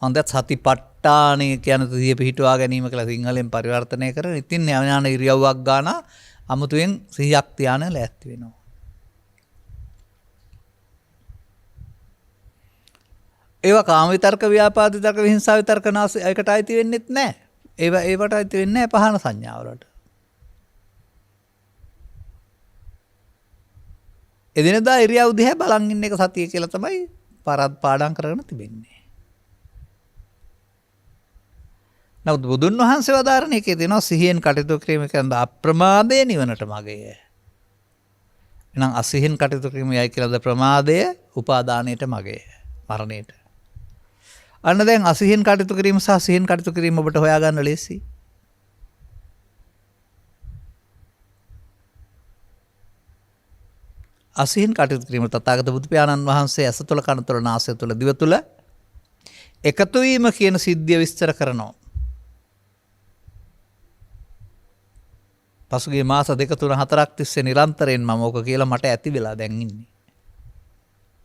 මන්දත් සතිපට්ඨානය කියන සිහිය පිහිටුවා ගැනීම කියලා සිංහලෙන් පරිවර්තනය කරන. ඉතින් ඥාන ඉරියව්වක් ගන්න අමුතුවෙන් සිහියක් තියාන ලෑස්ති වෙනවා. ඒවා කාම විතර්ක, ව්‍යාපාද විතර්ක, විහිංසා විතර්ක නාස ඒකට අයිති වෙන්නෙත් නැහැ. ඒවට අයිති වෙන්නේ නැහැ පහන සංඥාවලට. එදිනදා ඉරියව් දිහා බලන් ඉන්න එක සතිය කියලා තමයි පාඩම් කරගෙන තිබෙන්නේ. නමුත් බුදුන් වහන්සේ වදාරණ එකේ තියෙනවා සිහියෙන් කටයුතු කිරීම කියන්නේ අප්‍රමාදයේ නිවනට මගය. එහෙනම් අසිහියෙන් කටයුතු කිරීමයි කියලාද ප්‍රමාදය උපාදානයට මගය, මරණයට. අන්න දැන් අසිහියෙන් කටයුතු කිරීම සහ සිහියෙන් කටයුතු කිරීම ඔබට හොයාගන්න ලේසි. අසිහින් කටයුතු කිරීම තථාගත බුදු පියාණන් වහන්සේ ඇස තුළ, කන තුළ, නාසය තුළ, දිව තුළ එකතු වීම කියන සිද්ධිය විස්තර කරනවා. පසුගිය මාස 2 3 4ක් තිස්සේ නිරන්තරයෙන් මම ඕක කියලා මට ඇති වෙලා දැන් ඉන්නේ.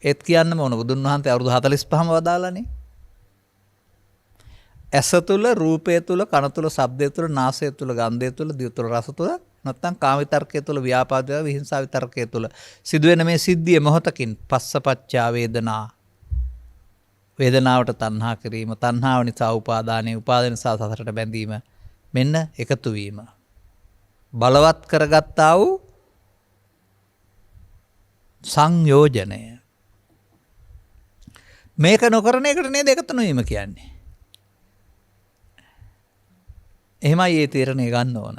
ඒත් කියන්නම ඕන බුදුන් වහන්සේ අවුරුදු 45ම වදාලානේ. ඇස තුළ, රූපය තුළ, කන තුළ, ශබ්දය තුළ, නාසය තුළ, ගන්ධය තුළ, දිව තුළ, රස තුළ, නැත්නම් කාම විතර්කයේ තුළ, ව්‍යාපාද විහිංසා විතර්කයේ තුළ සිදුවෙන මේ සිද්ධිය මොහොතකින් පස්සපච්චා වේදනා. වේදනාවට තණ්හා කිරීම, තණ්හාව නිසා උපාදානය, උපාදාන නිසා සසරට බැඳීම, මෙන්න එකතු වීම. බලවත් කරගත්තා වූ සංයෝජනය. මේක නොකරන එකට නේද එකතු නොවීම කියන්නේ. එහෙමයි ඒ තීරණය ගන්න ඕන.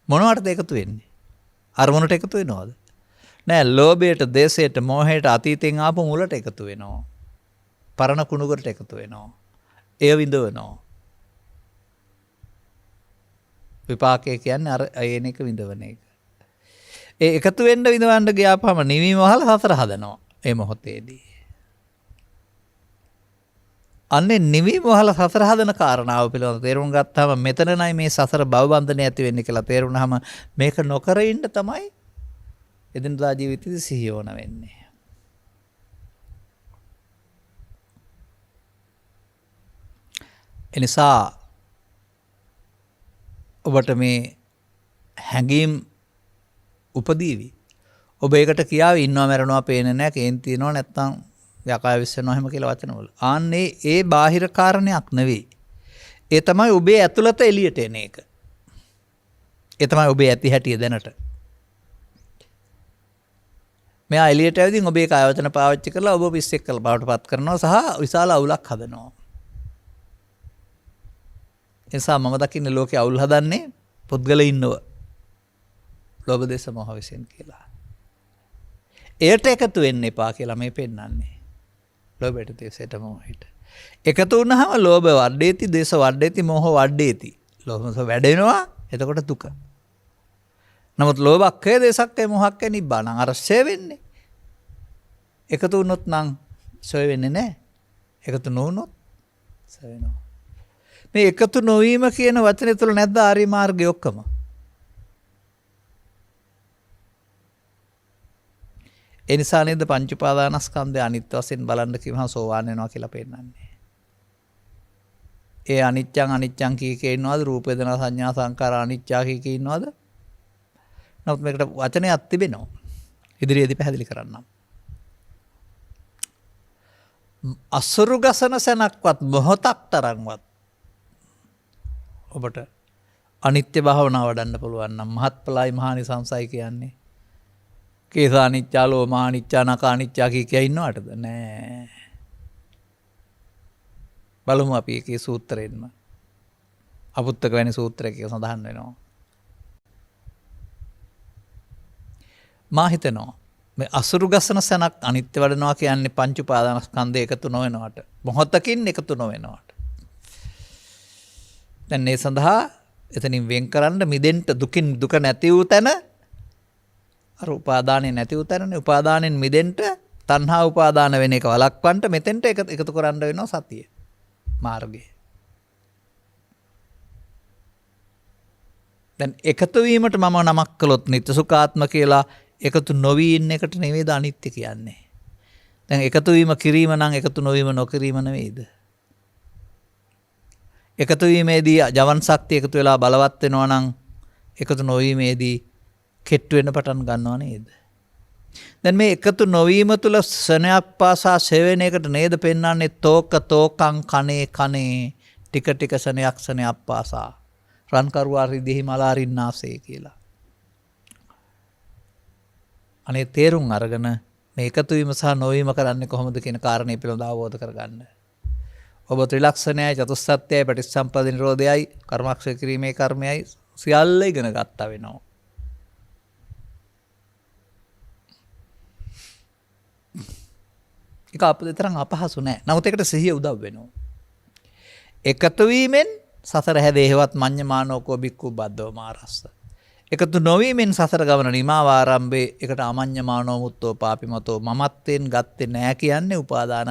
මොනවටද එකතු වෙන්නේ? අරමුණට එකතු වෙනවද? නෑ, ලෝභයට, දේශයට, මෝහයට අතීතෙන් ආපු මුලට එකතු වෙනවා. පරණ කුණුකට එකතු වෙනවා. එය විඳවනවා. විපාකය කියන්නේ අර අයන එක විඳවන එක. ඒ එකතු වෙන්න විඳවන්න ගියාපම නිවීම වහලා සසර හදනවා. ඒ මොහොතේදී. අන්නේ නිවීම වහලා සසර හදන කාරණාව පිළිබඳව තේරුම් ගත්තාම මෙතනයි මේ සසර භවබන්ධනය ඇති වෙන්නේ කියලා තේරුණාම මේක නොකර ඉන්න තමයි එදිනදා ජීවිතේදී සිහිය ඕන වෙන්නේ. එනිසා ඔබට මේ හැඟීම් උපදීවි. ඔබ ඒකට කියාවි ඉන්නවා මැරෙනවා පේන්නේ නැහැ, කේන් තියනවා නැත්තම් යකා විශ්වෙනවා එහෙම කියලා වචනවල. ආන්නේ ඒ බාහිර කාරණයක් නෙවෙයි. ඒ තමයි ඔබේ ඇතුළත එළියට එන එක. ඒ තමයි ඔබේ ඇති හැටිය දැනට. මෙයා එළියට ඇවිදින් ඔබේ කාය වචන පාවිච්චි කරලා ඔබ පිස්සෙක් කරලා බවටපත් කරනවා සහ විශාල අවුලක් හදනවා. එනිසා මම දකින්නේ ලෝකේ අවුල් හදන්නේ පුද්ගලයින්ව. ලෝභ දේශ මොහ විසින් කියලා. එයට එකතු වෙන්න එපා කියලා මේ පෙන්වන්නේ. ලෝභයට දේශයට මොහයට. එකතු වුණාම ලෝභ වඩේති, දේශ වඩේති, මොහ වඩේති. ලෝභ වැඩෙනවා. එතකොට දුක. නමුත් ලෝභක්කය, දේශක්කය, මොහක්කය නිබ්බාන අරශ්‍ය වෙන්නේ. එකතු වුණොත් නම් සොය වෙන්නේ නැහැ. එකතු නොවුනොත් සොය වෙනවා. මේ එකතු නොවීම කියන වචනේ තුල නැද්ද ආර්ය මාර්ගය ඔක්කොම? ඒ නිසා නේද පංච උපාදානස්කන්ධය අනිත්‍ය වශයෙන් බලන්න කිව්වහම සෝවාන් වෙනවා කියලා පෙන්නන්නේ. ඒ අනිච්චං කී ඉන්නවද? රූප වේදනා සංඥා සංකාර අනිච්චා කී ඉන්නවද? නමුත් මේකට වචනයක් තිබෙනවා. ඉදිරියේදී පැහැදිලි කරන්නම්. අසුරු ගසන සැනක්වත් මොහොතක් තරම්වත් ඔබට අනිත්‍ය භාවනාව වඩන්න පුළුවන් නම් මහත්ඵලයි මහානිසංසයි කියන්නේ. කේසානිච්චා ලෝමානිච්චා නකානිච්චා කිය ඉන්නවටද? නෑ. බලමු අපි ඒකේ සූත්‍රයෙන්ම. අපුත්තක වැනි සූත්‍රයක සඳහන් වෙනවා. මා හිතනවා මේ අසුරු ගසන සැනක් අනිත්‍ය වඩනවා කියන්නේ පංච උපාදානස්කන්ධය එකතු නොවෙනවට. මොහොතකින් එකතු නොවෙනවට. දැන් මේ සඳහා එතනින් වෙන් කරන්න මිදෙන්න දුකින් දුක නැති වූ තැන අර උපාදානෙ නැති වූ තැනනේ. උපාදානෙන් මිදෙන්න තණ්හා උපාදාන වෙන එක වළක්වන්න මෙතෙන්ට එකතු කරන්න වෙනවා සතිය මාර්ගය. දැන් එකතු වීමට මම නමක් කළොත් නිත්‍ය සුඛාත්ම කියලා එකතු නොවී ඉන්න එකට නෙවෙයිද අනිත්‍ය කියන්නේ. දැන් එකතු වීම කිරීම නම් එකතු නොවීම නොකිරීම නෙවෙයිද? එකතු වීමේදී ජවන් ශක්තිය එකතු වෙලා බලවත් වෙනවා නම් එකතු නොවීමේදී කෙට්ටු වෙන්න පටන් ගන්නව නේද? දැන් මේ එකතු නොවීම තුල සනයක් පාසා සෙවෙනයකට නේද පෙන්වන්නේ තෝකං කනේ ටික ටික සනයක් පාසා රන් කරුවා රිදෙහි මලාරින්නාසේ කියලා. අනේ තේරුම් අරගෙන මේ එකතු වීම සහ නොවීම කරන්නේ කොහොමද කියන කාරණේ පිළිබඳව අවබෝධ කරගන්න. ඔබ ත්‍රිලක්ෂණයයි චතුස්සත්‍යයයි පටිච්චසමුප්පාද නිරෝධයයි කර්මක්ෂය කිරීමේ කර්මයයි සියල්ල ඉගෙන ගත්තා වෙනවා. ඒක අපිට තරම් අපහසු නෑ. නමුත් ඒකට සිහිය උදව් වෙනවා. එකතු වීමෙන් සසර හැදේවත් මඤ්ඤමානෝකෝ බික්කු බද්දෝ මාරස්ස. එකතු නොවීමෙන් සසර ගමන නිමාව ආරම්භේ. එකට අමඤ්ඤමානෝ මුත්තෝ පාපිමතෝ මමත්වෙන් ගත්තේ නෑ කියන්නේ උපාදාන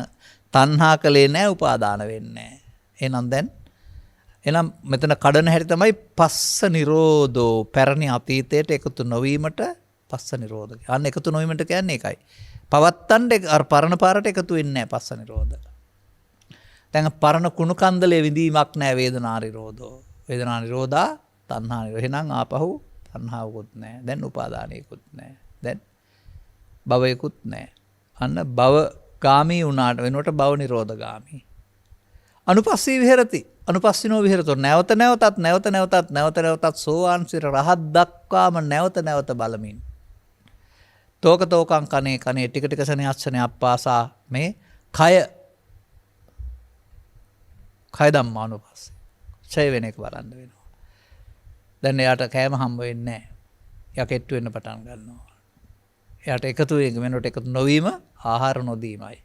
තණ්හා කලේ නෑ උපාදාන වෙන්නේ. එහෙනම් දැන් මෙතන කඩන හැටි තමයි පස්ස නිරෝධෝ. පැරණි අතීතයට එකතු නොවීමට පස්ස නිරෝධ. අන්න එකතු නොවීමට කියන්නේ ඒකයි. පවත්තන්න අර පරණ පාරට එකතු වෙන්නේ නැහැ පස්ස නිරෝධ. දැන් පරණ කුණු කන්දලේ විඳීමක් නැහැ වේදනා නිරෝධෝ. වේදනා නිරෝධා තණ්හා නිරෝධ. එහෙනම් ආපහු තණ්හාවකුත් නැහැ. දැන් උපාදානයකුත් නැහැ. දැන් භවයකුත් නැහැ. අන්න භව ගාමී වුණාට වෙනකොට භව නිරෝධ ගාමී. අනුපස්සී විහෙරති. අනුපස්සිනෝ විහෙරතෝ. නැවත නැවතත් සෝවාන් සිර රහත් දක්වාම නැවත බලමින්. තෝකං කනේ ටික ටික සනයක් පාසා මේ කය ධම්මානුපස්සේ ඡය වෙන එක බලන්න වෙනවා. දැන් එයාට කෑම හම්බ වෙන්නේ නැහැ. එයා කෙට්ටු වෙන්න පටන් ගන්නවා. එයාට එකතු වෙනකොට එකතු නොවීම ආහාර නොදීමයි.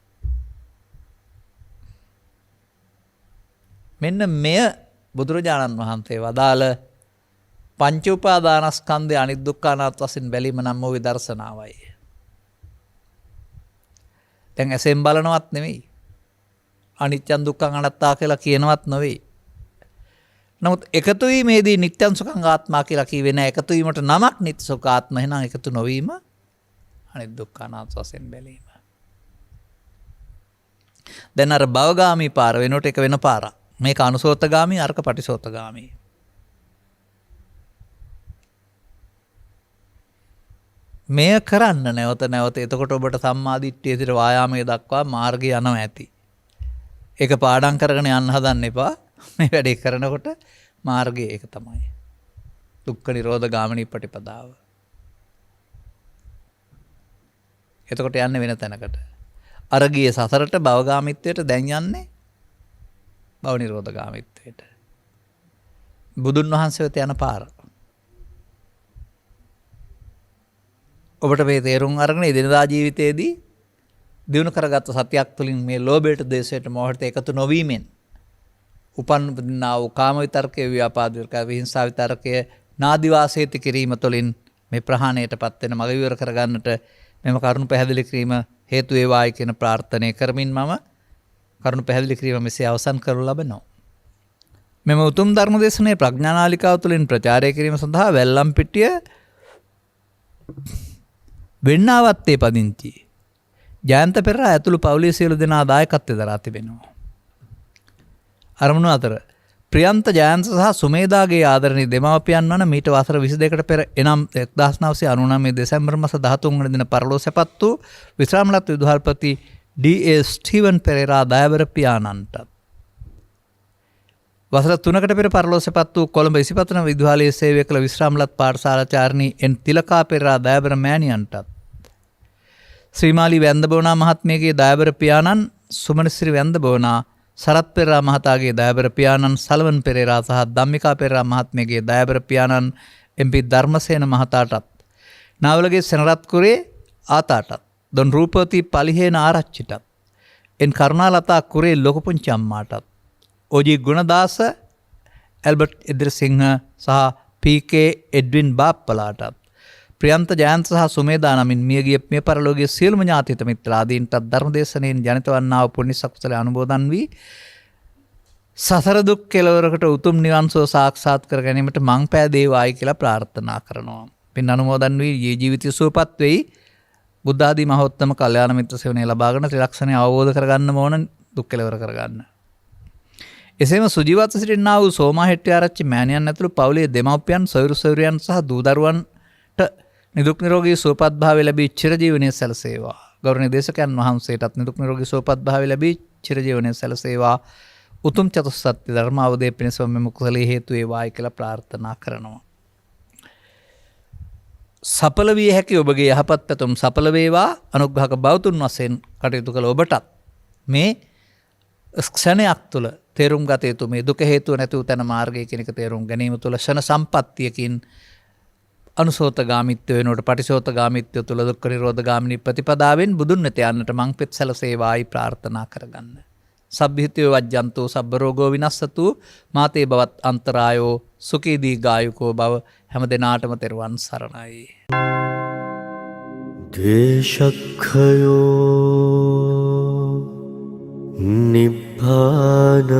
මෙන්න මෙය බුදුරජාණන් වහන්සේ වදාළ පංච උපාදානස්කන්ධය අනිත් දුක්ඛ අනාත්ම වශයෙන් බැලීම නම් වූ විදර්ශනාවයි. දැන් ඇසෙන් බලනවත් නෙවෙයි. අනිත්‍යං දුක්ඛං අනාත්තා කියලා කියනවත් නෙවෙයි. නමුත් එකතු වීමේදී නිත්‍යං සුඛං ආත්මා කියලා කියවේ නැහැ. එකතු වීමට නමක් නිත්‍ය සුඛ ආත්ම. එහෙනම් එකතු නොවීම අනිත් දුක්ඛ අනාත්ම වශයෙන් බැලීම. දැන් අර භවගාමී පාර වෙනකොට එක වෙන පාරක්. මේක අනුසෝතගාමී අර්ක පටිසෝතගාමී. මෙය කරන්න නැවත එතකොට ඔබට සම්මාදිට්ඨිය සිට වායාමයේ දක්වා මාර්ගය යනවා ඇති. ඒක පාඩම් කරගෙන යන්න හදන්න එපා. මේ වැඩේ කරනකොට මාර්ගය ඒක තමයි. දුක්ඛ නිරෝධ ගාමිනී ප්‍රතිපදාව. එතකොට යන්නේ වෙන තැනකට. අර ගියේ සසරට භවගාමීත්වයට දැන් යන්නේ භව නිරෝධ ගාමීත්වයට. බුදුන් වහන්සේ වෙත යන පාර. ඔබට මේ තේරුම් අරගෙන එදිනදා ජීවිතයේදී දිනු කරගත් සත්‍යයක් තුළින් මේ ලෝභයට, ද්වේෂයට, මෝහයට එකතු නොවීමෙන් උපන්නා වූ කාම විතර්කයේ, ව්‍යාපාද විතර්කයේ, විහිංසා විතර්කයේ නාදිවාසීති කිරීම තුළින් මේ ප්‍රහාණයටපත් වෙන මඟ විවර කරගන්නට මෙම කරුණු පැහැදිලි කිරීම හේතු වේවායි කියන ප්‍රාර්ථනාව කරමින් මම කරුණු පැහැදිලි කිරීම මෙසේ අවසන් කරනු ලබනවා. මෙම උතුම් ධර්ම දේශනාවේ ප්‍රඥානාලිකාව තුළින් ප්‍රචාරය කිරීම සඳහා වැල්ලම්පිටිය වෙන්නාවත්තේ පදිංචි ජයන්ත පෙරේරා ඇතුළු පවුලේ සියලු දෙනා දායකත්වයෙන් දරා තිබෙනවා. අරමුණු අතර ප්‍රියන්ත ජයන්ත සහ සුමේදාගේ ආදරණීය දෙමාපියන් වන මීට වසර 22කට පෙර එනම් 1999 දෙසැම්බර් මාස 13 වන දින පරලෝ සැපත් වූ විශ්‍රාමලත් විදුහල්පති ඩී.ඒ. ස්ටීවන් පෙරේරා දයාබර පියාණන්ටත් වසර 3කට පෙර පරලෝ සැපත් වූ කොළඹ ඉසිපතන විදුහලේ සේවය කළ විශ්‍රාමලත් පාඨශාලාචාර්ණී එන් තිලකා පෙරේරා දයාබර මෑණියන්ටත් ශ්‍රීමාලී වැන්දබෝනා මහත්මියගේ දයාබර පියාණන් සුමනසිරි වැන්දබෝනා සරත් පෙරේරා මහතාගේ දයාබර පියාණන් සලවන් පෙරේරා සහ ධම්මිකා පෙරේරා මහත්මියගේ දයාබර පියාණන් එම්.පී. ධර්මසේන මහතාටත් නාවලගේ සෙනරත්කුරේ ආතාටත් දොන් රූපවති පලිහේන ආරච්චිටත් එන් කරුණාලතා කුරේ ලොකුපුංචි අම්මාටත් ඕජී ගුණදාස ඇල්බර්ට් ඉදිරිසිංහ සහ පී.කේ. එඩ්වින් බාප්පලාටත් ප්‍රියන්ත ජයන්ත සහ සුමේදා නමින් මියගිය මේ පරලෝකීය සියලුම ඥාතිත මිත්‍රාදීන්ටත් ධර්මදේශනෙන් ජනිත වන්නා වූ පුණ්‍ය සකුසල අනුමෝදන් වී සසර දුක් කෙලවරකට උතුම් නිවන් සුව සාක්ෂාත් කර ගැනීමට මං පෑදේවායි කියලා ප්‍රාර්ථනා කරනවා. පින් අනුමෝදන් වී ජීවිතය සුවපත් වෙයි. බුද්ධ ආදී මහෝත්තම කල්යාණ මිත්‍ර සේවනය ලබාගෙන ත්‍රිලක්ෂණය අවබෝධ කරගන්න ඕන, දුක් කෙලවර කරගන්න. එසේම සුජීවත්ව සිටින්නා වූ සෝමා හෙට්ටිආරච්චි මෑණියන් ඇතුළු පවුලේ දෙමව්පියන්, සොයුරු සොයුරියන් සහ දූ දරුවන්ට නිදුක් නිරෝගී සුවපත් භාවය ලැබී චිරජීවනයේ සැලසේවා. ගෞරවනීය දේශකයන් වහන්සේටත් නිදුක් නිරෝගී සුවපත් භාවය ලැබී චිරජීවනයේ සැලසේවා. උතුම් චතුස්සත්‍ය ධර්ම අවබෝධය පිණිස මෙම කුසලයේ හේතු වේවායි කියලා ප්‍රාර්ථනා කරනවා. සඵල විය හැකි ඔබගේ යහපත් පැතුම් සඵල වේවා. අනුග්‍රහක බෞතුන් වශයෙන් කටයුතු කළ ඔබටත් මේ ක්ෂණයක් තුළ තේරුම් ගත යුතු මේ දුක හේතුව නැති වූ තැන මාර්ගය කියන එක තේරුම් ගැනීම තුළ ෂණ සම්පත්තියකින් අනුසෝතගාමිත්වය වෙනුවට පටිසෝතගාමිත්වය තුළ දුක්ඛ නිරෝධ ගාමිනී ප්‍රතිපදාවෙන් බුදුන් වෙත යන්නට මං පෙත් සැලසේවායි ප්‍රාර්ථනා කරගන්න. සබ්බිහිතෝ වජ්ජන්තෝ සබ්බ රෝගෝ විනස්සතු මාතේ බවත් අන්තරායෝ සුඛී දීඝායුකෝ භව. හැම දිනාටම තෙරුවන් සරණයි. දේශක්ඛයෝ නිබ්බානං